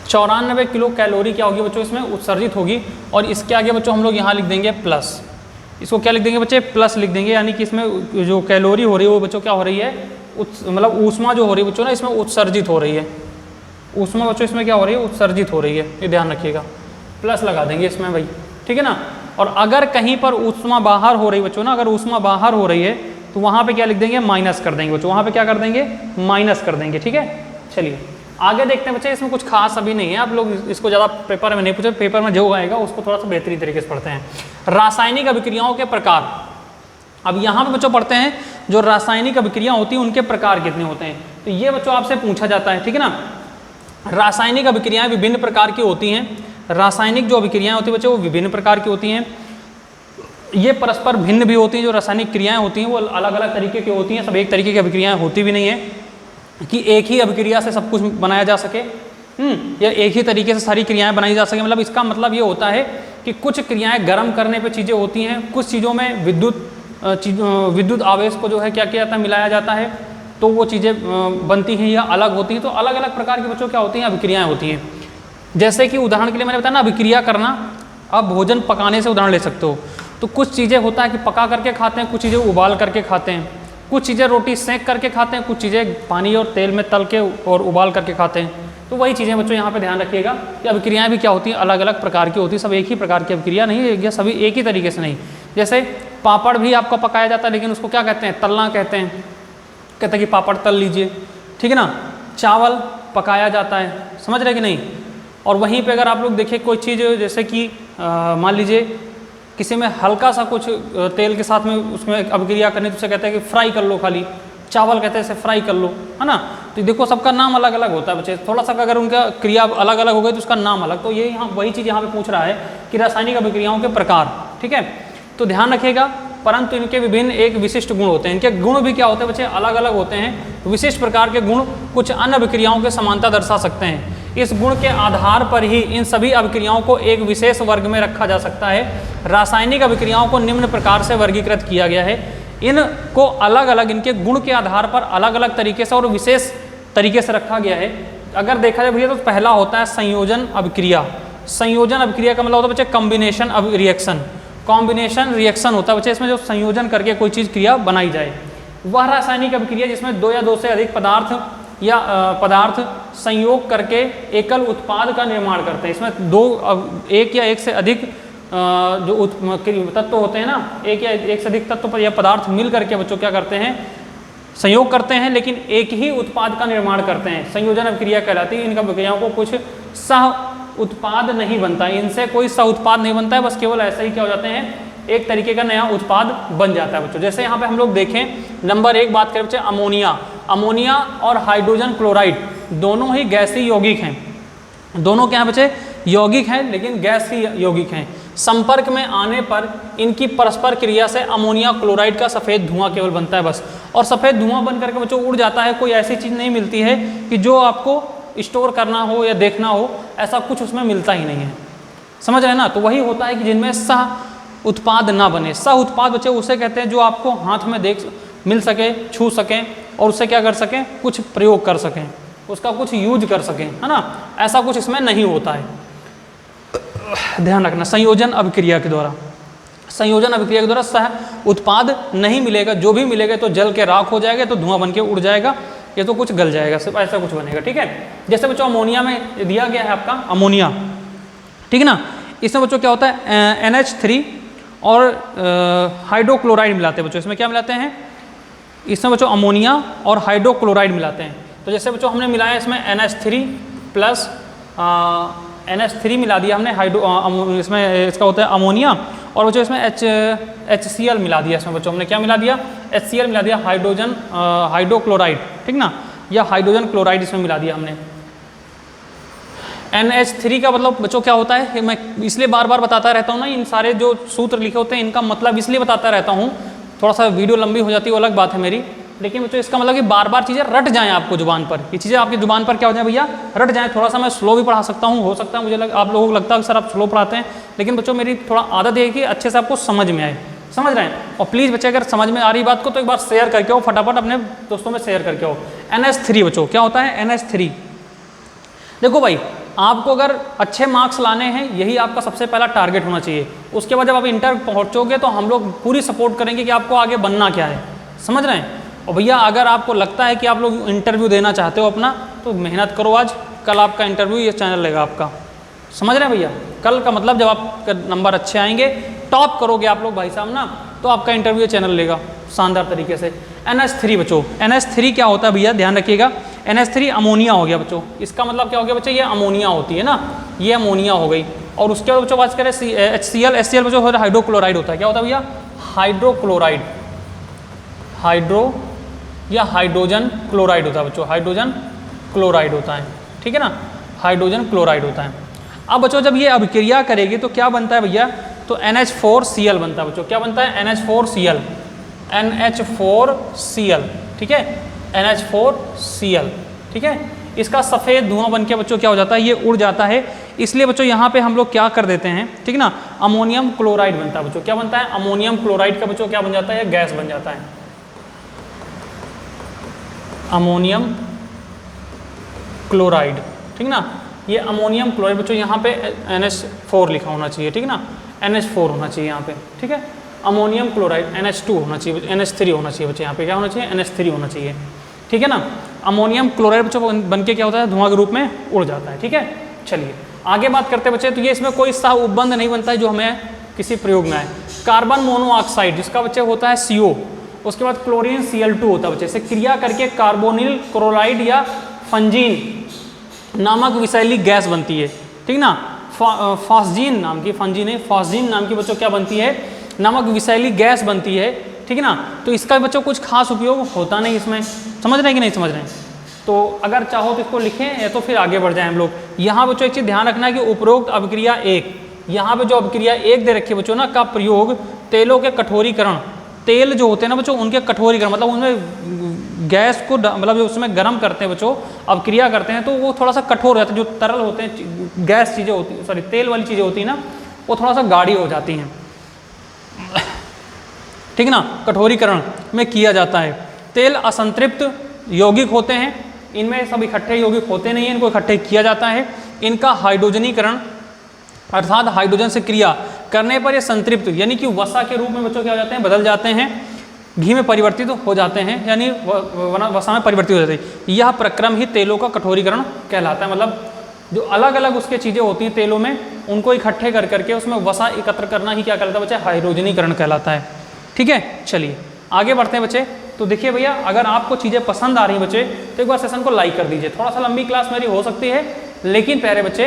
94 किलो कैलोरी क्या होगी बच्चों? इसमें उत्सर्जित होगी। और इसके आगे बच्चों हम लोग यहाँ लिख देंगे प्लस। इसको क्या लिख देंगे बच्चे? प्लस लिख देंगे। यानी कि इसमें जो कैलोरी हो रही है वो बच्चों क्या हो रही है? मतलब ऊष्मा जो हो रही है बच्चों ना इसमें उत्सर्जित हो रही है। ऊष्मा बच्चों इसमें क्या हो रही है? उत्सर्जित हो रही है। ये ध्यान रखिएगा, प्लस लगा देंगे इसमें भाई, ठीक है ना। और अगर कहीं पर ऊष्मा बाहर हो रही बच्चों ना, अगर ऊष्मा बाहर हो रही है तो वहाँ पे क्या लिख देंगे? माइनस कर देंगे बच्चों। वहाँ पे क्या कर देंगे? माइनस कर देंगे, ठीक है। चलिए आगे देखते हैं बच्चे। इसमें कुछ खास अभी नहीं है, आप लोग इसको ज़्यादा पेपर में नहीं पूछे, पेपर में जो आएगा उसको थोड़ा सा बेहतरीन तरीके से पढ़ते हैं। रासायनिक अभिक्रियाओं के प्रकार। अब यहाँ पे बच्चों पढ़ते हैं जो रासायनिक अभिक्रिया होती हैं उनके प्रकार कितने होते हैं। तो ये बच्चों आपसे पूछा जाता है, ठीक है ना। रासायनिक अभिक्रियाएं विभिन्न प्रकार की होती हैं। रासायनिक जो अभिक्रियाएं होती हैं बच्चों वो विभिन्न प्रकार की होती हैं। ये परस्पर भिन्न भी होती हैं। जो रासायनिक क्रियाएं होती हैं वो अलग अलग तरीके की होती हैं। सब एक तरीके की अभिक्रियाएं होती भी नहीं है कि एक ही अभिक्रिया से सब कुछ बनाया जा सके या एक ही तरीके से सारी क्रियाएं बनाई जा सके। मतलब इसका मतलब ये होता है कि कुछ क्रियाएं गर्म करने पे चीज़ें होती हैं, कुछ चीज़ों में विद्युत आवेश को जो है क्या किया जाता है, मिलाया जाता है, तो वो चीज़ें बनती हैं या अलग होती हैं। तो अलग अलग प्रकार की बच्चों क्या होती हैं, अभिक्रियाएँ होती हैं। जैसे कि उदाहरण के लिए मैंने बताया ना, अभिक्रिया करना, आप भोजन पकाने से उदाहरण ले सकते हो। तो कुछ चीज़ें होता है कि पका करके खाते हैं, कुछ चीज़ें उबाल करके खाते हैं, कुछ चीज़ें रोटी सेंक करके खाते हैं, कुछ चीज़ें पानी और तेल में तल के और उबाल करके खाते हैं। तो वही चीज़ें बच्चों यहाँ पे ध्यान रखिएगा कि अभिक्रियाएँ भी क्या होती हैं, अलग अलग प्रकार की होती हैं, सब एक ही प्रकार की अभिक्रिया नहीं है, या सभी एक ही तरीके से नहीं। जैसे पापड़ भी आपका पकाया जाता है, लेकिन उसको क्या कहते हैं, तलना कहते हैं, कहते हैं कि पापड़ तल लीजिए, ठीक है ना। चावल पकाया जाता है, समझ रहे कि नहीं। और वहीं पे अगर आप लोग देखें कोई चीज़, जैसे कि मान लीजिए किसी में हल्का सा कुछ तेल के साथ में उसमें अभिक्रिया करनी, तो उसे कहते हैं कि फ्राई कर लो, खाली चावल कहते हैं इसे फ्राई कर लो, है ना। तो देखो सबका नाम अलग अलग होता है बच्चे, थोड़ा सा अगर उनका क्रिया अलग अलग हो गई तो उसका नाम अलग। तो ये यहाँ वही चीज़ यहाँ पे पूछ रहा है कि रासायनिक अभिक्रियाओं के प्रकार, ठीक है। तो ध्यान रखिएगा, परंतु इनके विभिन्न एक विशिष्ट गुण होते हैं। इनके गुण भी क्या होते हैं बच्चे, अलग अलग होते हैं। विशिष्ट प्रकार के गुण कुछ अन्य अभिक्रियाओं के समानता दर्शा सकते हैं। इस गुण के आधार पर ही इन सभी अभिक्रियाओं को एक विशेष वर्ग में रखा जा सकता है। रासायनिक अभिक्रियाओं को निम्न प्रकार से वर्गीकृत किया गया है। इनको अलग अलग इनके गुण के आधार पर अलग अलग तरीके से और विशेष तरीके से रखा गया है। अगर देखा जाए भैया तो पहला होता है संयोजन अभिक्रिया। संयोजन अभिक्रिया का मतलब होता है बच्चे combination of reaction. Combination reaction होता है बच्चे, इसमें जो संयोजन करके कोई चीज़ क्रिया बनाई जाए, वह रासायनिक अभिक्रिया जिसमें दो या दो से अधिक पदार्थ संयोग करके एकल उत्पाद का निर्माण करते हैं। इसमें एक या एक से अधिक जो तत्व होते हैं ना, एक या एक से अधिक तत्व या पदार्थ मिल करके बच्चों क्या करते हैं, संयोग करते हैं, लेकिन एक ही उत्पाद का निर्माण करते हैं। संयोजन अभिक्रिया कहलाती है। इन अभिक्रियाओं को कुछ सह उत्पाद नहीं बनता है, इनसे कोई सह उत्पाद नहीं बनता है, बस केवल ऐसे ही क्या हो जाते हैं, एक तरीके का नया उत्पाद बन जाता है बच्चों। जैसे यहाँ पे हम लोग देखें, नंबर 1 बात करें बच्चे, अमोनिया। अमोनिया और हाइड्रोजन क्लोराइड दोनों ही गैसीय यौगिक हैं। दोनों क्या हैं बच्चे, यौगिक हैं, लेकिन गैसीय यौगिक हैं। संपर्क में आने पर इनकी परस्पर क्रिया से अमोनिया क्लोराइड का सफ़ेद धुआं केवल बनता है बस। और सफ़ेद धुआं बन करके बच्चों उड़ जाता है। कोई ऐसी चीज़ नहीं मिलती है कि जो आपको स्टोर करना हो या देखना हो, ऐसा कुछ उसमें मिलता ही नहीं है, समझ रहे हैं ना। तो वही होता है कि जिनमें सह उत्पाद ना बने। सह उत्पाद बच्चे उसे कहते हैं जो आपको हाथ में मिल सके, छू सकें और उससे क्या कर सकें, कुछ प्रयोग कर सकें, उसका कुछ यूज कर सकें, है ना। ऐसा कुछ इसमें नहीं होता है, ध्यान रखना। संयोजन अभिक्रिया के द्वारा, संयोजन अभिक्रिया के द्वारा सह उत्पाद नहीं मिलेगा। जो भी मिलेगा तो जल के राख हो जाएगा, तो धुआं बन के उड़ जाएगा, ये तो कुछ गल जाएगा, सिर्फ ऐसा कुछ बनेगा, ठीक है। जैसे बच्चों अमोनिया में दिया गया है आपका अमोनिया, ठीक है ना। इसमें बच्चों क्या होता है, NH3 और हाइड्रोक्लोराइड मिलाते हैं बच्चों। इसमें क्या मिलाते हैं, इसमें बच्चों अमोनिया और हाइड्रोक्लोराइड मिलाते हैं। तो जैसे बच्चों हमने मिलाया इसमें NH3 प्लस NH3 मिला दिया हमने, इसमें इसका होता है अमोनिया, और बच्चों इसमें HCl मिला दिया। इसमें बच्चों हमने क्या मिला दिया, HCl मिला दिया, हाइड्रोक्लोराइड, ठीक ना, या हाइड्रोजन क्लोराइड इसमें मिला दिया हमने। NH3 का मतलब बच्चों क्या होता है, मैं इसलिए बार बार बताता रहता हूँ ना, इन सारे जो सूत्र लिखे होते हैं इनका मतलब इसलिए बताता रहता हूँ। थोड़ा सा वीडियो लंबी हो जाती है वो अलग बात है मेरी, लेकिन बच्चों इसका मतलब कि बार बार चीज़ें रट जाएं आपको जुबान पर। ये चीज़ें आपकी जुबान पर क्या हो जाए भैया, रट जाएं। थोड़ा सा मैं स्लो भी पढ़ा सकता हूँ, हो सकता है मुझे आप लोगों को लगता है कि सर आप स्लो पढ़ाते हैं, लेकिन बच्चों मेरी थोड़ा आदत है कि अच्छे से आपको समझ में आए, समझ रहे हैं। और प्लीज़ बच्चे अगर समझ में आ रही बात को तो एक बार शेयर करके आओ, फटाफट अपने दोस्तों में शेयर करके आओ। NH3 बच्चों क्या होता है, NH3। देखो भाई, आपको अगर अच्छे मार्क्स लाने हैं, यही आपका सबसे पहला टारगेट होना चाहिए। उसके बाद जब आप इंटर पहुँचोगे तो हम लोग पूरी सपोर्ट करेंगे कि आपको आगे बनना क्या है, समझ रहे हैं। और भैया अगर आपको लगता है कि आप लोग इंटरव्यू देना चाहते हो अपना, तो मेहनत करो आज, कल आपका इंटरव्यू ये चैनल लेगा आपका, समझ रहे हैं भैया। कल का मतलब जब आपका नंबर अच्छे आएंगे, टॉप करोगे आप लोग भाई साहब ना, तो आपका इंटरव्यू चैनल लेगा शानदार तरीके से। NH3 बच्चों, NH3 क्या होता है भैया, ध्यान रखिएगा। NH3 अमोनिया हो गया बच्चों। इसका मतलब क्या हो गया बच्चों, ये अमोनिया होती है ना, ये अमोनिया हो गई। और उसके बाद बच्चों बात करें HCl बच्चों हाइड्रोक्लोराइड होता है। क्या होता है भैया, हाइड्रोक्लोराइड, हाइड्रो या हाइड्रोजन क्लोराइड होता है बच्चों, हाइड्रोजन क्लोराइड होता है, ठीक है ना, हाइड्रोजन क्लोराइड होता है। अब बच्चों जब ये अभिक्रिया करेगी तो क्या बनता है भैया, तो NH4Cl बनता है बच्चों। क्या बनता है, NH4Cl, NH4Cl, ठीक है, NH4Cl, ठीक है। इसका सफ़ेद धुआं बन के बच्चों क्या हो जाता है, ये उड़ जाता है। इसलिए बच्चों यहाँ पे हम लोग क्या कर देते हैं, ठीक ना, अमोनियम क्लोराइड बनता है बच्चों। क्या बनता है? अमोनियम क्लोराइड का बच्चों क्या बन जाता है? गैस बन जाता है, अमोनियम क्लोराइड, ठीक ना। ये अमोनियम क्लोराइड बच्चों यहाँ पे NH4 लिखा होना चाहिए, ठीक ना, NH4 होना चाहिए यहाँ पे, ठीक है। अमोनियम क्लोराइड NH2 होना चाहिए, NH3 होना चाहिए बच्चों, यहाँ पे क्या होना चाहिए? NH3 होना चाहिए, ठीक है ना। अमोनियम क्लोराइड बच्चों बन के क्या होता है? धुआं के रूप में उड़ जाता है, ठीक है। चलिए आगे बात करते हैं बच्चे। तो ये इसमें कोई सा उपबंध नहीं बनता है जो हमें किसी प्रयोग में आए। कार्बन मोनोऑक्साइड जिसका बच्चे होता है CO, उसके बाद क्लोरीन Cl2 होता है बच्चे, से क्रिया करके कार्बोनिल क्लोराइड या फंजीन नामक विषैली गैस बनती है, ठीक ना। फॉस्जीन नाम की, फंजीन नहीं, फॉस्जीन नाम की बच्चों क्या बनती है? नामक विषैली गैस बनती है, ठीक है ना। तो इसका बच्चों कुछ खास उपयोग होता नहीं इसमें, समझ रहे हैं कि नहीं समझ रहे हैं? तो अगर चाहो तो इसको लिखें या तो फिर आगे बढ़ जाएं हम लोग। यहाँ बच्चों एक चीज़ ध्यान रखना है कि उपरोक्त अभिक्रिया 1, यहाँ पे जो अभिक्रिया 1 दे रखी है बच्चों ना, का प्रयोग तेलों के कठोरीकरण, तेल जो होते हैं ना बच्चों उनके कठोरीकरण, मतलब उनमें गैस को मतलब जो उसमें गर्म करते हैं बच्चों, अभिक्रिया करते हैं तो वो थोड़ा सा कठोर हो जाता है। जो तरल होते हैं, गैस चीज़ें होती हैं, सॉरी तेल वाली चीज़ें होती हैं ना, वो थोड़ा सा गाढ़ी हो जाती हैं, ठीक ना, कठोरीकरण में किया जाता है। तेल असंतृप्त यौगिक होते हैं, इनमें सब इकट्ठे यौगिक होते नहीं हैं, इनको इकट्ठे किया जाता है। इनका हाइड्रोजनीकरण अर्थात हाइड्रोजन से क्रिया करने पर ये संतृप्त यानी कि वसा के रूप में बच्चों क्या हो जाते हैं? बदल जाते हैं, घी में परिवर्तित हो जाते हैं, यानी वसा में परिवर्तित हो जाते हैं। यह प्रक्रम ही तेलों का कठोरीकरण कहलाता है। मतलब जो अलग अलग उसके चीज़ें होती हैं तेलों में, उनको इकट्ठे कर करके उसमें वसा एकत्र करना ही क्या कहलाता है बच्चे? हाइड्रोजनीकरण कहलाता है, ठीक है। चलिए आगे बढ़ते हैं बच्चे। तो देखिए भैया, अगर आपको चीज़ें पसंद आ रही हैं बच्चे तो एक बार सेशन को लाइक कर दीजिए। थोड़ा सा लंबी क्लास मेरी हो सकती है, लेकिन प्यारे बच्चे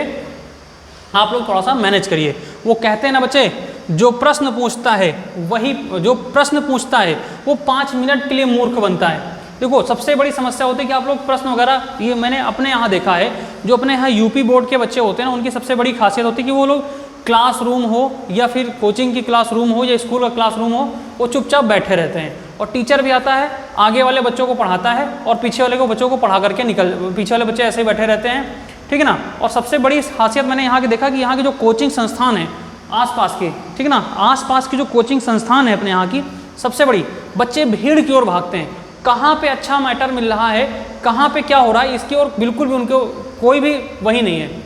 आप लोग थोड़ा सा मैनेज करिए। वो कहते हैं ना बच्चे, जो प्रश्न पूछता है वही, जो प्रश्न पूछता है वो 5 मिनट के लिए मूर्ख बनता है। देखो सबसे बड़ी समस्या होती है कि आप लोग प्रश्न वगैरह, ये मैंने अपने यहाँ देखा है, जो अपने यहाँ यूपी बोर्ड के बच्चे होते हैं ना, उनकी सबसे बड़ी खासियत होती है कि वो लोग क्लासरूम हो या फिर कोचिंग की क्लासरूम हो या स्कूल का क्लासरूम हो, वो चुपचाप बैठे रहते हैं और टीचर भी आता है, आगे वाले बच्चों को पढ़ाता है और पीछे वाले को बच्चों को पढ़ा करके पीछे वाले बच्चे ऐसे ही बैठे रहते हैं, ठीक है ना। और सबसे बड़ी खासियत मैंने यहाँ की देखा कि यहाँ की जो कोचिंग संस्थान है आसपास की, ठीक है ना, आसपास की जो कोचिंग संस्थान है अपने यहाँ की, सबसे बड़ी, बच्चे भीड़ की ओर भागते हैं। कहाँ पे अच्छा मैटर मिल रहा है, कहाँ पे क्या हो रहा है, इसकी ओर बिल्कुल भी उनको कोई भी वही नहीं है,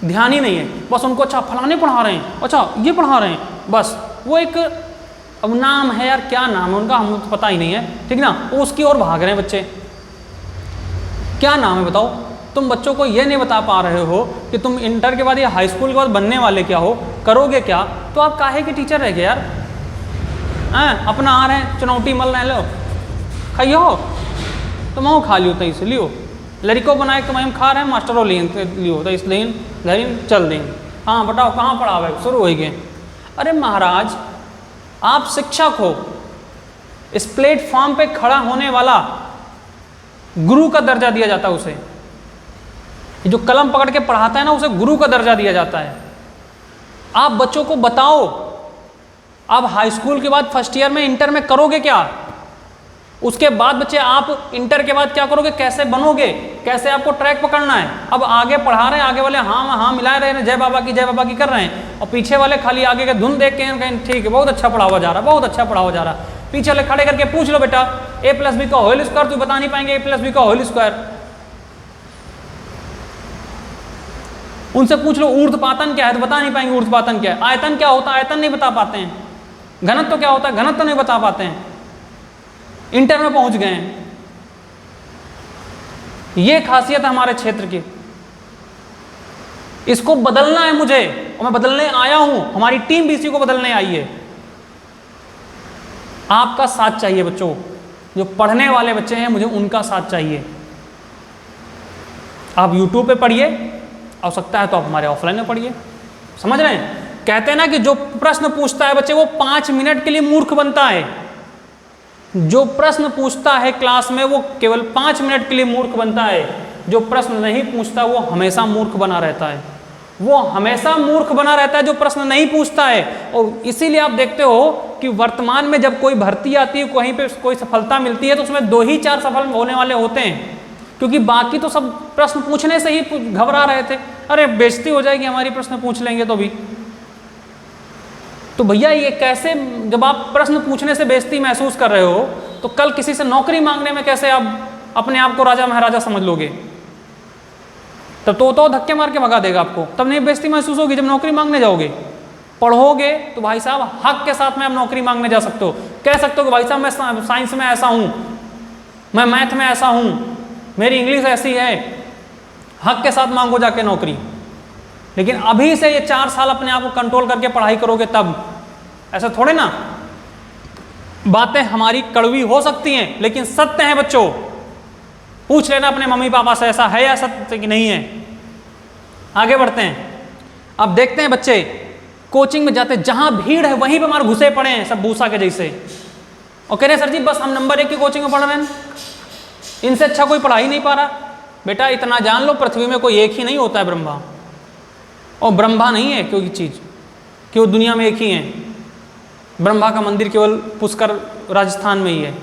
ध्यान ही नहीं है। बस उनको अच्छा फलाने पढ़ा रहे हैं, अच्छा ये पढ़ा रहे हैं, बस वो एक, अब नाम है यार, क्या नाम है उनका हमें तो पता ही नहीं है, ठीक ना, वो उसकी ओर भाग रहे हैं बच्चे। क्या नाम है बताओ? तुम बच्चों को ये नहीं बता पा रहे हो कि तुम इंटर के बाद या हाई स्कूल के बाद बनने वाले क्या हो, करोगे क्या, तो आप काहे के टीचर रह गए यार? अपना आ रहे हैं चुनौती मल रहे, लो खाइयो तो मैं खा लियो, तई से लियो, लड़को बनाए तो मैं खा रहे हैं, मास्टरों लियो तो इसलिए घरी चल दें। हाँ बताओ कहाँ पढ़ावे, शुरू हो गए। अरे महाराज आप शिक्षक हो, इस प्लेटफॉर्म पे खड़ा होने वाला गुरु का दर्जा दिया जाता है उसे, जो कलम पकड़ के पढ़ाता है ना उसे गुरु का दर्जा दिया जाता है। आप बच्चों को बताओ, आप हाई स्कूल के बाद फर्स्ट ईयर में इंटर में करोगे क्या, उसके बाद बच्चे आप इंटर के बाद क्या करोगे, कैसे बनोगे, कैसे आपको ट्रैक पकड़ना है। अब आगे पढ़ा रहे हैं, आगे वाले हाँ हाँ मिला रहे हैं, जय बाबा की कर रहे हैं, और पीछे वाले खाली आगे के धुन देख के कहें ठीक है बहुत अच्छा पढ़ा हुआ जा रहा, बहुत अच्छा पढ़ा हुआ जा रहा। पीछे वाले खड़े करके पूछ लो बेटा a+b का होल स्क्वायर, तू बता नहीं पाएंगे a+b का होल स्क्वायर। उनसे पूछ लो ऊर्ध्वपातन क्या है, तो बता नहीं पाएंगे ऊर्ध्वपातन क्या है। आयतन क्या होता है, आयतन नहीं बता पाते हैं। घनत्व तो क्या होता है, घनत्व तो नहीं बता पाते हैं। इंटर में पहुंच गए हैं। ये खासियत है हमारे क्षेत्र की, इसको बदलना है मुझे और मैं बदलने आया हूं। हमारी टीम भी इसी को बदलने आई है। आपका साथ चाहिए बच्चों, जो पढ़ने वाले बच्चे हैं मुझे उनका साथ चाहिए। आप YouTube पे पढ़िए, आवश्यकता है तो आप हमारे ऑफलाइन में पढ़िए। समझ रहे हैं? कहते हैं ना कि जो प्रश्न पूछता है बच्चे वो 5 मिनट के लिए मूर्ख बनता है। जो प्रश्न पूछता है क्लास में वो केवल 5 मिनट के लिए मूर्ख बनता है। जो प्रश्न नहीं पूछता वो हमेशा मूर्ख बना रहता है। वो हमेशा मूर्ख बना रहता है जो प्रश्न नहीं पूछता है। और इसीलिए आप देखते हो कि वर्तमान में जब कोई भर्ती आती है, कहीं पे कोई सफलता मिलती है, तो उसमें 2 ही 4 सफल होने वाले होते हैं, क्योंकि बाकी तो सब प्रश्न पूछने से ही घबरा रहे थे। अरे बेइज्जती हो जाएगी हमारी, प्रश्न पूछ लेंगे तो भी। तो भैया ये कैसे, जब आप प्रश्न पूछने से बेइज्जती महसूस कर रहे हो तो कल किसी से नौकरी मांगने में कैसे आप अपने आप को राजा महाराजा समझ लोगे? तब तो धक्के मार के भगा देगा आपको, तब नहीं बेइज्जती महसूस होगी जब नौकरी मांगने जाओगे। पढ़ोगे तो भाई साहब हक के साथ में आप नौकरी मांगने जा सकते हो, कह सकते हो कि भाई साहब मैं साइंस में ऐसा हूँ, मैं मैथ में ऐसा हूँ, मेरी इंग्लिश ऐसी है, हक के साथ मांगो जाके नौकरी। लेकिन अभी से ये 4 साल अपने आप को कंट्रोल करके पढ़ाई करोगे तब, ऐसा थोड़े ना। बातें हमारी कड़वी हो सकती हैं लेकिन सत्य हैं बच्चों। पूछ लेना अपने मम्मी पापा से ऐसा है या सत्य कि नहीं है। आगे बढ़ते हैं। अब देखते हैं बच्चे कोचिंग में जाते, जहां भीड़ है वहीं पे हमारे घुसे पड़े हैं सब भूसा के जैसे, और कह रहे सर जी बस हम नंबर 1 की कोचिंग में पढ़ रहे हैं, इनसे अच्छा कोई पढ़ा ही नहीं पा रहा। बेटा इतना जान लो, पृथ्वी में कोई एक ही नहीं होता है ब्रह्मा, और ब्रह्मा नहीं है कोई चीज़ कि वो दुनिया में एक ही है। ब्रह्मा का मंदिर केवल पुष्कर राजस्थान में ही है,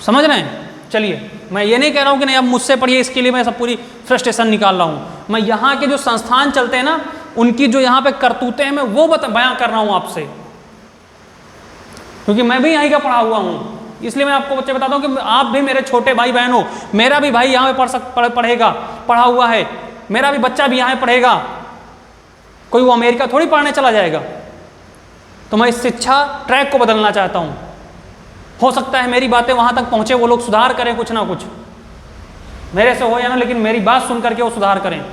समझ रहे हैं। चलिए मैं ये नहीं कह रहा हूँ कि नहीं आप मुझसे पढ़िए, इसके लिए मैं सब पूरी फ्रस्ट्रेशन निकाल रहा हूँ। मैं यहाँ के जो संस्थान चलते हैं ना, उनकी जो यहाँ पे करतूतें हैं मैं वो बयां कर रहा हूँ आपसे, क्योंकि मैं भी यहीं का पढ़ा हुआ हूँ। इसलिए मैं आपको बच्चे बताता हूँ कि आप भी मेरे छोटे भाई बहन हो। मेरा भी भाई यहाँ पे पढ़ेगा, पढ़ा हुआ है, मेरा भी बच्चा भी यहाँ पढ़ेगा, कोई वो अमेरिका थोड़ी पढ़ने चला जाएगा। तो मैं इस शिक्षा ट्रैक को बदलना चाहता हूँ। हो सकता है मेरी बातें वहाँ तक पहुँचे, वो लोग सुधार करें कुछ ना कुछ, मेरे से हो या ना, लेकिन मेरी बात सुन करके वो सुधार करें।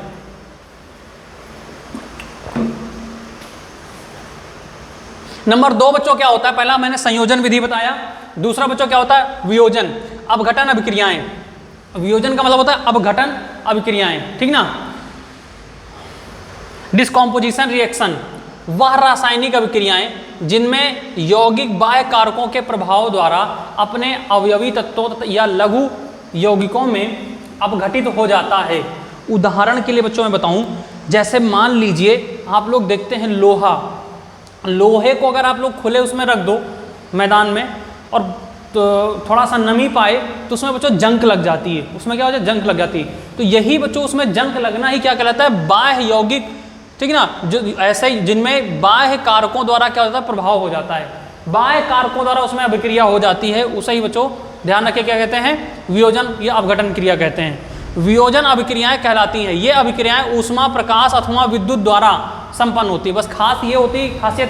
नंबर 2 बच्चों क्या होता है, पहला मैंने संयोजन विधि बताया, दूसरा बच्चों क्या होता है वियोजन, अपघटन, अभिक्रियाएं। वियोजन का मतलब होता है अपघटन, अभिक्रियाएं, ठीक ना। डिस्कॉम्पोजिशन रिएक्शन, वह रासायनिक अभिक्रियाएं जिनमें यौगिक बाह्य कारकों के प्रभाव द्वारा अपने अवयवी तत्वों या लघु यौगिकों में अपघटित हो जाता है। उदाहरण के लिए बच्चों मैं बताऊं, जैसे मान लीजिए आप लोग देखते हैं लोहा, लोहे को अगर आप लोग खुले उसमें रख दो मैदान में और तो थोड़ा सा नमी पाए तो उसमें बच्चों जंक लग जाती है, उसमें क्या हो जाए जंक लग जाती है। तो यही बच्चों उसमें जंक लगना ही क्या कहलाता है, बाह्य यौगिक, ठीक ना, जो ऐसे ही जिनमें बाह्य कारकों द्वारा क्या हो जाता है प्रभाव हो जाता है, बाह्य कारकों द्वारा उसमें अभिक्रिया हो जाती है, उसे ही बच्चों ध्यान रखिए क्या कहते हैं वियोजन या अपघटन क्रिया कहते हैं। वियोजन अभिक्रियाएं कहलाती हैं। ये अभिक्रियाएं ऊष्मा, प्रकाश अथवा विद्युत द्वारा संपन्न होती है। बस खासियत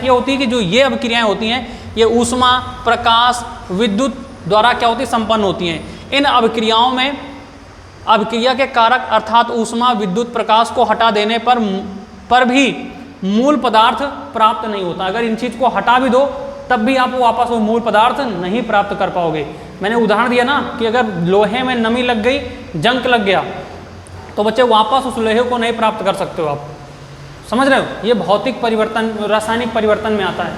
ये होती है कि जो ये अभिक्रियाएं होती हैं ये ऊष्मा, प्रकाश, विद्युत द्वारा क्या होती है संपन्न होती हैं। इन अभिक्रियाओं में अभिक्रिया के कारक अर्थात ऊष्मा, विद्युत, प्रकाश को हटा देने पर भी मूल पदार्थ प्राप्त नहीं होता। अगर इन चीज को हटा भी दो तब भी आप वापस वो मूल पदार्थ नहीं प्राप्त कर पाओगे। मैंने उदाहरण दिया ना कि अगर लोहे में नमी लग गई, जंक लग गया, तो बच्चे वापस उस लोहे को नहीं प्राप्त कर सकते हो आप। समझ रहे हो, ये भौतिक परिवर्तन, रासायनिक परिवर्तन में आता है।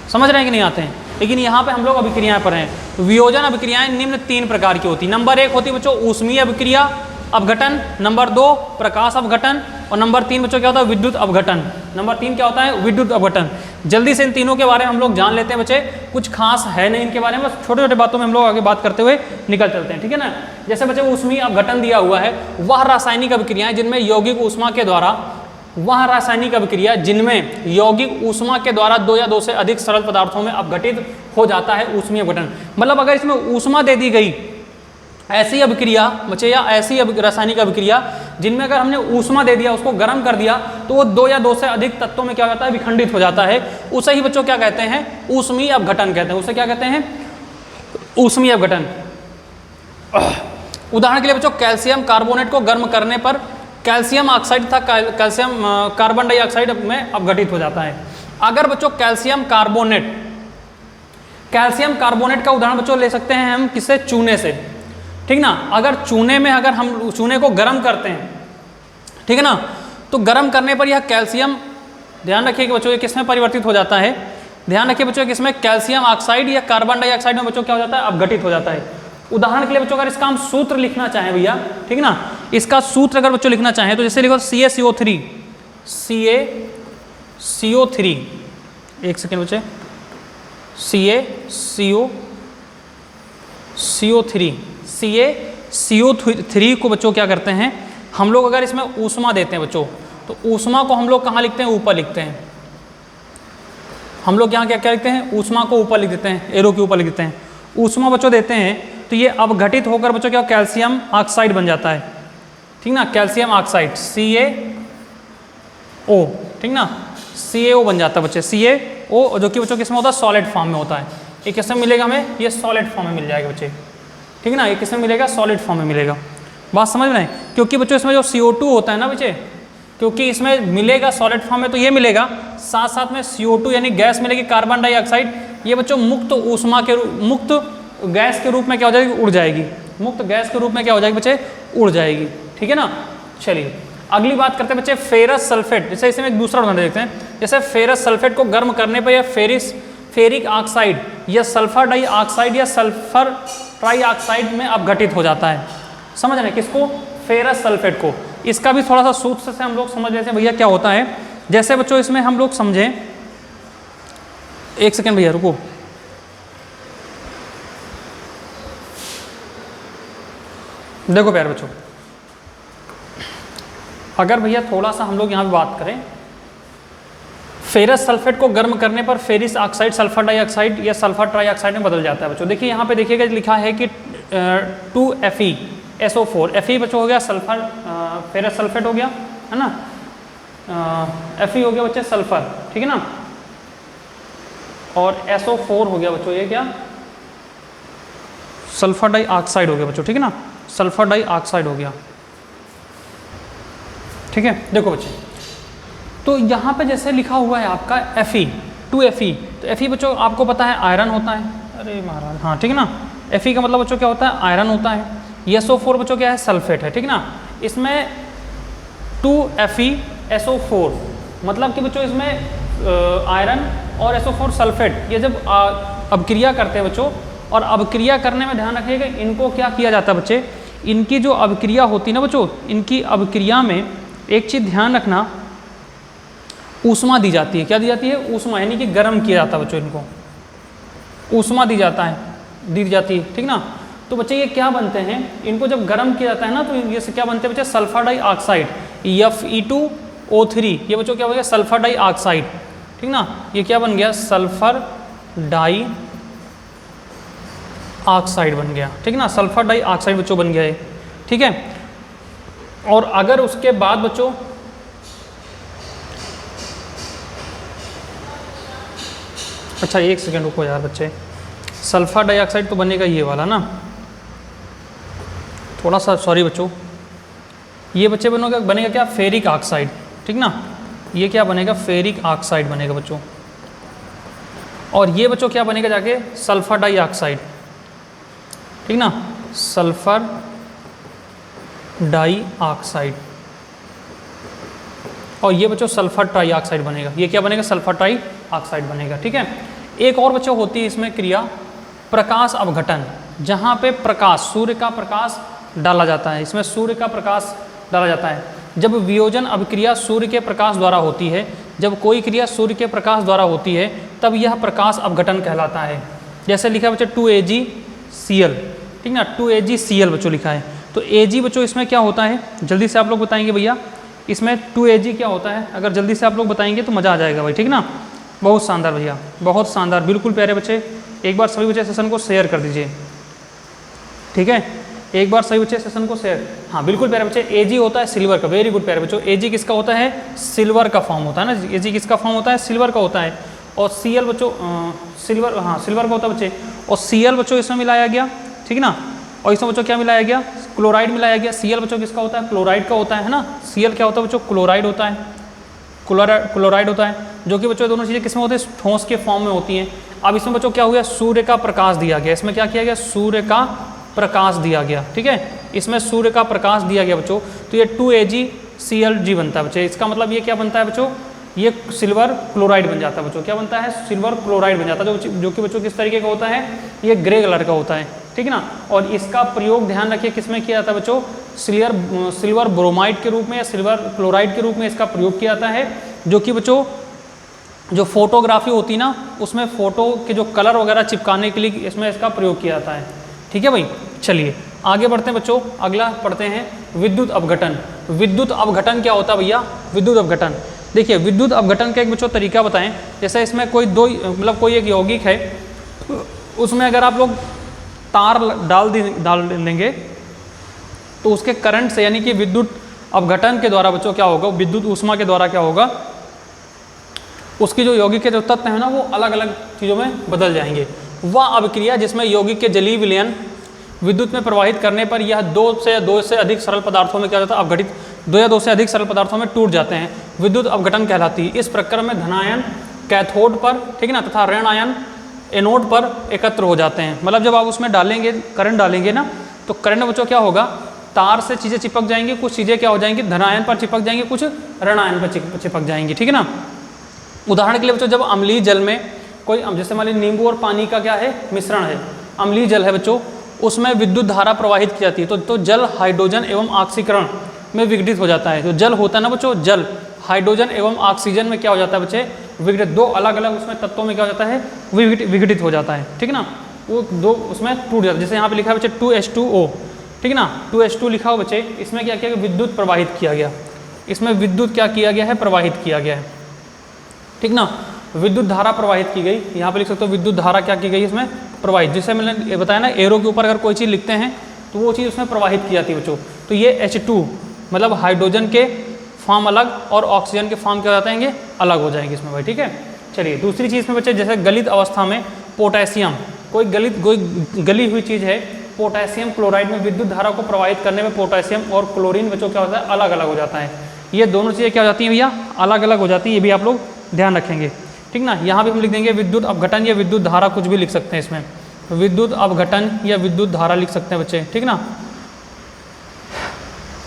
समझ रहे हैं कि नहीं आते हैं। लेकिन यहाँ पे हम लोग अभिक्रियाएं पर हैं। वियोजन अभिक्रियाएं निम्न 3 प्रकार की होती है। नंबर 1 होती है बच्चों ऊष्मीय अभिक्रिया अपघटन, नंबर 2 प्रकाश अपघटन, और नंबर 3 बच्चों क्या होता है विद्युत अपघटन। नंबर 3 क्या होता है विद्युत अपघटन। जल्दी से इन तीनों के बारे में हम लोग जान लेते हैं बच्चे, कुछ खास है नहीं इनके बारे में, बस छोटे छोटे बातों में हम लोग आगे बात करते हुए निकल चलते हैं, ठीक है ना। जैसे बच्चे ऊष्मीय अपघटन दिया हुआ है, वह रासायनिक अभिक्रियाएं जिनमें यौगिक ऊष्मा के द्वारा, वह रासायनिक अभिक्रिया जिनमें यौगिक ऊष्मा के द्वारा 2 या 2 से अधिक सरल पदार्थों में अपघटित हो जाता है ऊष्मीय अपघटन। मतलब अगर इसमें ऊष्मा दे दी गई, ऐसी अभिक्रिया बच्चे या ऐसी रासायनिक अभिक्रिया जिनमें अगर हमने ऊष्मा दे दिया, उसको गर्म कर दिया, तो वो 2 या 2 से अधिक तत्वों में क्या होता है विखंडित हो जाता है। उसे ही बच्चों क्या कहते हैं ऊष्मीय अपघटन कहते हैं। उसे क्या कहते हैं ऊष्मीय अपघटन। उदाहरण के लिए बच्चों कैल्शियम कार्बोनेट को गर्म करने पर कैल्शियम ऑक्साइड था कैल्शियम कार्बन डाइऑक्साइड में अपघटित हो जाता है। अगर बच्चों कैल्शियम कार्बोनेट का उदाहरण बच्चों ले सकते हैं हम किससे, चूने से, ठीक ना। अगर चूने में अगर हम चूने को गर्म करते हैं, ठीक है ना, तो गर्म करने पर यह कैल्शियम, ध्यान रखिए कि बच्चों ये किस में परिवर्तित हो जाता है, ध्यान रखिए बच्चों किसमें कैल्शियम ऑक्साइड या कार्बन डाइऑक्साइड में बच्चों क्या हो जाता है अपघटित हो जाता है। उदाहरण के लिए बच्चों अगर इसका हम सूत्र लिखना चाहें भैया, ठीक ना, इसका सूत्र अगर बच्चों लिखना चाहें तो जैसे लिखो CaCO3, एक सेकेंड बच्चे, CaCO3 को बच्चों क्या करते हैं हम लोग अगर इसमें ऊष्मा देते हैं बच्चों, तो ऊष्मा को हम लोग कहाँ लिखते हैं, ऊपर लिखते हैं। हम लोग यहाँ क्या क्या लिखते हैं, ऊष्मा को ऊपर लिख देते हैं, एरो के ऊपर लिख देते हैं। ऊष्मा बच्चों देते हैं तो ये अपघटित होकर बच्चों क्या कैल्शियम ऑक्साइड बन जाता है, ठीक ना, कैल्शियम ऑक्साइड CaO, ठीक ना, CaO बन जाता है बच्चे, CaO, जो कि बच्चों किसमें होता है, सॉलिड फॉर्म में होता है। ये किसमें मिलेगा हमें, ये सॉलिड फॉर्म में मिल जाएगा बच्चे, ठीक ना, ये किसमें मिलेगा, सॉलिड फॉर्म में मिलेगा। बात समझ में नहीं, क्योंकि बच्चों इसमें जो CO2 होता है ना बच्चे, क्योंकि इसमें मिलेगा सॉलिड फॉर्म में तो ये मिलेगा, साथ साथ में CO2 यानी गैस मिलेगी, कार्बन डाइऑक्साइड, ये बच्चों मुक्त ऊष्मा के मुक्त गैस के रूप में क्या हो जाएगी, उड़ जाएगी, मुक्त गैस के रूप में क्या हो जाएगी बच्चे, उड़ जाएगी, ठीक है ना। चलिए अगली बात करते हैं बच्चे फेरस सल्फेट। जैसे इसमें एक दूसरा उदाहरण देखते हैं, जैसे फेरस सल्फेट को गर्म करने पर यह फेरिक ऑक्साइड या सल्फर डाइऑक्साइड या सल्फर ट्राइऑक्साइड में अपघटित हो जाता है। समझ रहे हैं किसको, फेरस सल्फेट को। इसका भी थोड़ा सा सूत्र से हम लोग समझ लेते हैं भैया क्या होता है। जैसे बच्चों इसमें हम लोग समझें, एक सेकेंड भैया रुको, देखो प्यारे बच्चों, अगर भैया थोड़ा सा हम लोग यहाँ पे बात करें, फेरस सल्फेट को गर्म करने पर फेरिस ऑक्साइड सल्फर डाइऑक्साइड या सल्फर ट्राइऑक्साइड में बदल जाता है बच्चों। देखिए यहाँ पे देखिएगा लिखा है कि 2FeSO4, Fe बच्चों हो गया सल्फर, फेरस सल्फेट हो गया है ना, Fe हो गया बच्चे सल्फर, ठीक है ना, और SO4 हो गया बच्चों ये क्या, सल्फर डाइऑक्साइड हो गया बच्चों, ठीक है ना, सल्फर डाइऑक्साइड हो गया, ठीक है। देखो बच्चे, तो यहाँ पे जैसे लिखा हुआ है आपका Fe, 2Fe, तो Fe बच्चों आपको पता है आयरन होता है, अरे महाराज हाँ ठीक है ना, Fe का मतलब बच्चों क्या होता है, आयरन होता है। SO4 बच्चों क्या है, सल्फेट है, ठीक है ना। इसमें 2FeSO4 मतलब कि बच्चों इसमें आयरन और SO4 सल्फेट, ये जब अभिक्रिया करते हैं बच्चों, और अभिक्रिया करने में ध्यान रखिएगा इनको क्या किया जाता है बच्चे, इनकी जो अभिक्रिया होती है ना बच्चों, इनकी अभिक्रिया में एक चीज़ ध्यान रखना, ऊष्मा दी जाती है। क्या दी जाती है, ऊष्मा, यानी कि गर्म किया जाता है बच्चों, इनको ऊष्मा दी जाती है, ठीक ना। तो बच्चे ये क्या बनते हैं, इनको जब गर्म किया जाता है ना, तो ये से क्या बनते हैं बच्चे, सल्फर डाइऑक्साइड Fe2O3, ये बच्चों क्या हो गया, सल्फर डाइऑक्साइड, ठीक ना, ये क्या बन गया, सल्फर डाइऑक्साइड बन गया, ठीक ना, सल्फर डाइऑक्साइड बच्चों बन गया है, ठीक है। और अगर उसके बाद बच्चों अच्छा एक सेकेंड रुको यार बच्चे, सल्फर डाइऑक्साइड तो बनेगा ये वाला ना, थोड़ा सा सॉरी बच्चों, ये बच्चे बनेगा क्या, फेरिक ऑक्साइड, ठीक ना, ये क्या बनेगा, फेरिक ऑक्साइड बनेगा बच्चों। और ये बच्चों क्या बनेगा जाके, सल्फर डाइऑक्साइड, ठीक ना, सल्फर डाइऑक्साइड। और ये बच्चों सल्फर ट्राइऑक्साइड बनेगा, ये क्या बनेगा, सल्फर ट्राइऑक्साइड बनेगा, ठीक है। एक और बच्चों होती है इसमें क्रिया, प्रकाश अपघटन, जहाँ पे प्रकाश, सूर्य का प्रकाश डाला जाता है, इसमें सूर्य का प्रकाश डाला जाता है। जब वियोजन अभिक्रिया सूर्य के प्रकाश द्वारा होती है, जब कोई क्रिया सूर्य के प्रकाश द्वारा होती है, तब यह प्रकाश अपघटन कहलाता है। जैसे लिखा है बच्चों 2AgCl, ठीक ना, 2AgCl बच्चों लिखा है। तो Ag बच्चों इसमें क्या होता है, जल्दी से आप लोग बताएंगे भैया, इसमें 2Ag क्या होता है, अगर जल्दी से आप लोग बताएंगे तो मज़ा आ जाएगा भाई, ठीक ना। बहुत शानदार भैया, बहुत शानदार, बिल्कुल प्यारे बच्चे। एक बार सभी बच्चे सेशन को शेयर कर दीजिए, ठीक है, एक बार सभी बच्चे सेशन को शेयर, हाँ बिल्कुल प्यारे बच्चे। Ag होता है सिल्वर का, वेरी गुड प्यारे बच्चों। Ag किसका होता है, सिल्वर का फॉर्म होता है ना, Ag किसका फॉर्म होता है, सिल्वर का होता है। और Cl बच्चों सिल्वर, हाँ सिल्वर का होता है बच्चे। और Cl बच्चों इसमें मिलाया गया, ठीक ना, और इसमें बच्चों क्या मिलाया गया, क्लोराइड मिलाया गया। Cl बच्चों किसका होता है, क्लोराइड का होता है ना, Cl क्या होता है बच्चों, क्लोराइड होता है, क्लोराइड होता है, जो कि बच्चों दोनों चीज़ें किसमें होती है, ठोस के फॉर्म में होती हैं। अब इसमें बच्चों क्या हो गया, सूर्य का प्रकाश दिया गया, इसमें क्या किया गया, सूर्य का प्रकाश दिया गया, ठीक है, इसमें सूर्य का प्रकाश दिया गया बच्चों। तो ये 2AgClG बनता है बच्चे, इसका मतलब ये क्या बनता है बच्चों, ये सिल्वर क्लोराइड बन जाता है बच्चों। क्या बनता है, सिल्वर क्लोराइड बन जाता है, जो कि बच्चों किस तरीके का होता है, ये ग्रे कलर का होता है, ठीक है ना। और इसका प्रयोग ध्यान रखिए किसमें किया जाता है बच्चों, सिल्वर ब्रोमाइड के रूप में या सिल्वर क्लोराइड के रूप में इसका प्रयोग किया जाता है, जो कि बच्चों जो फोटोग्राफी होती है ना, उसमें फ़ोटो के जो कलर वगैरह चिपकाने के लिए इसमें इसका प्रयोग किया जाता है, ठीक है भाई। चलिए आगे बढ़ते हैं बच्चों, अगला पढ़ते हैं विद्युत अपघटन। विद्युत अपघटन क्या होता है भैया? विद्युत अपघटन, देखिए विद्युत अपघटन का एक बच्चों तरीका बताएं। जैसे इसमें कोई दो मतलब कोई एक यौगिक है, उसमें अगर आप लोग तार डाल देंगे तो उसके करंट से यानी कि विद्युत अपघटन के द्वारा बच्चों क्या होगा, विद्युत ऊष्मा के द्वारा क्या होगा, उसकी जो यौगिक के जो तत्व हैं ना वो अलग अलग चीज़ों में बदल जाएंगे। वह अभिक्रिया जिसमें यौगिक के जलीय विलयन विद्युत में प्रवाहित करने पर यह दो से अधिक सरल पदार्थों में क्या हो जाता है, अपघटित, दो या दो से अधिक सरल पदार्थों में टूट जाते हैं, विद्युत अपघटन कहलाती है। इस प्रक्रिया में धनायन कैथोड पर, ठीक है ना, तथा ऋण आयन एनोड पर एकत्र हो जाते हैं। मतलब जब आप उसमें डालेंगे, करंट डालेंगे ना, तो करंट बच्चों क्या होगा, तार से चीज़ें चिपक जाएंगी, कुछ चीज़ें क्या हो जाएंगी, धनायन पर चिपक जाएंगी, कुछ ऋण आयन पर चिपक जाएंगी, ठीक है ना। उदाहरण के लिए बच्चों, जब अम्लीय जल में कोई, जैसे मान लीजिए नींबू और पानी का क्या है, मिश्रण है, अम्लीय जल है बच्चों, उसमें विद्युत धारा प्रवाहित की जाती है, तो जल हाइड्रोजन एवं ऑक्सीकरण में विघटित हो जाता है। तो जल होता है ना बच्चों, जल हाइड्रोजन एवं ऑक्सीजन में क्या हो जाता है बच्चे, विघटित, दो अलग अलग उसमें तत्वों में क्या हो जाता है, विघटित हो जाता है, ठीक है ना। वो दो उसमें टूट जाता है। जैसे यहाँ पे लिखा है बच्चे 2H2O, ठीक है ना, 2H2 लिखा हो बच्चे, इसमें क्या किया, विद्युत प्रवाहित किया गया, इसमें विद्युत क्या किया गया है, प्रवाहित किया गया है, ठीक ना, विद्युत धारा प्रवाहित की गई। यहाँ पे लिख सकते हो विद्युत धारा क्या की गई इसमें, प्रवाहित। जैसे मैंने ये बताया ना, एरो के ऊपर अगर कोई चीज़ लिखते हैं तो वो चीज़ उसमें प्रवाहित की जाती है बच्चों। तो ये H2 मतलब हाइड्रोजन के फॉर्म अलग और ऑक्सीजन के फॉर्म क्या हो जाएंगे, अलग हो जाएंगे इसमें भाई, ठीक है। चलिए दूसरी चीज़ में बच्चे, जैसे गलित अवस्था में पोटेशियम, कोई गली हुई चीज़ है, पोटेशियम क्लोराइड में विद्युत धारा को प्रवाहित करने में पोटेशियम और क्लोरीन बच्चों क्या होता है, अलग अलग हो जाता है। ये दोनों चीज़ें क्या हो जाती हैं भैया, अलग अलग हो जाती हैं, ये भी आप लोग ध्यान रखेंगे, ठीक ना। यहाँ भी हम लिख देंगे विद्युत अपघटन या विद्युत धारा, कुछ भी लिख सकते हैं इसमें, विद्युत अपघटन या विद्युत धारा लिख सकते हैं बच्चे, ठीक ना।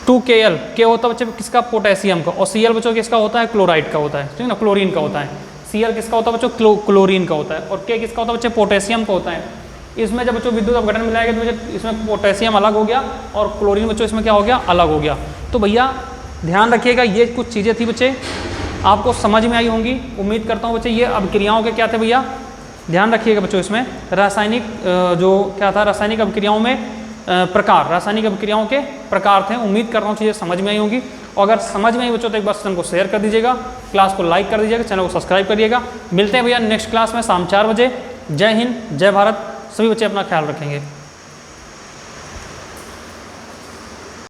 2Kl, के होता है बच्चे किसका, पोटेशियम का, और Cl बच्चों किसका होता है, क्लोराइड का होता है, ठीक ना, क्लोरीन का होता है। Cl किसका होता है बच्चों, क्लोरीन का होता है, और K किसका होता है बच्चे, पोटेशियम का होता है। इसमें जब बच्चों विद्युत अपघटन मिलाएगा तो बच्चे इसमें पोटेशियम अलग हो गया और क्लोरीन बच्चों इसमें क्या हो गया, अलग हो गया। तो भैया ध्यान रखिएगा, ये कुछ चीज़ें थी बच्चे, आपको समझ में आई होंगी, उम्मीद करता हूँ बच्चे। ये अभिक्रियाओं के क्या थे भैया, ध्यान रखिएगा बच्चों, इसमें रासायनिक जो क्या था, रासायनिक अभिक्रियाओं में प्रकार, रासायनिक अभिक्रियाओं के प्रकार थे। उम्मीद कर रहा हूँ चीज़ें समझ में आई होंगी, और अगर समझ में आई बच्चों तो एक बार चैनल को शेयर कर दीजिएगा, क्लास को लाइक कर दीजिएगा, चैनल को सब्सक्राइब करिएगा। मिलते हैं भैया नेक्स्ट क्लास में शाम 4 बजे। जय हिंद, जय भारत, सभी बच्चे अपना ख्याल रखेंगे।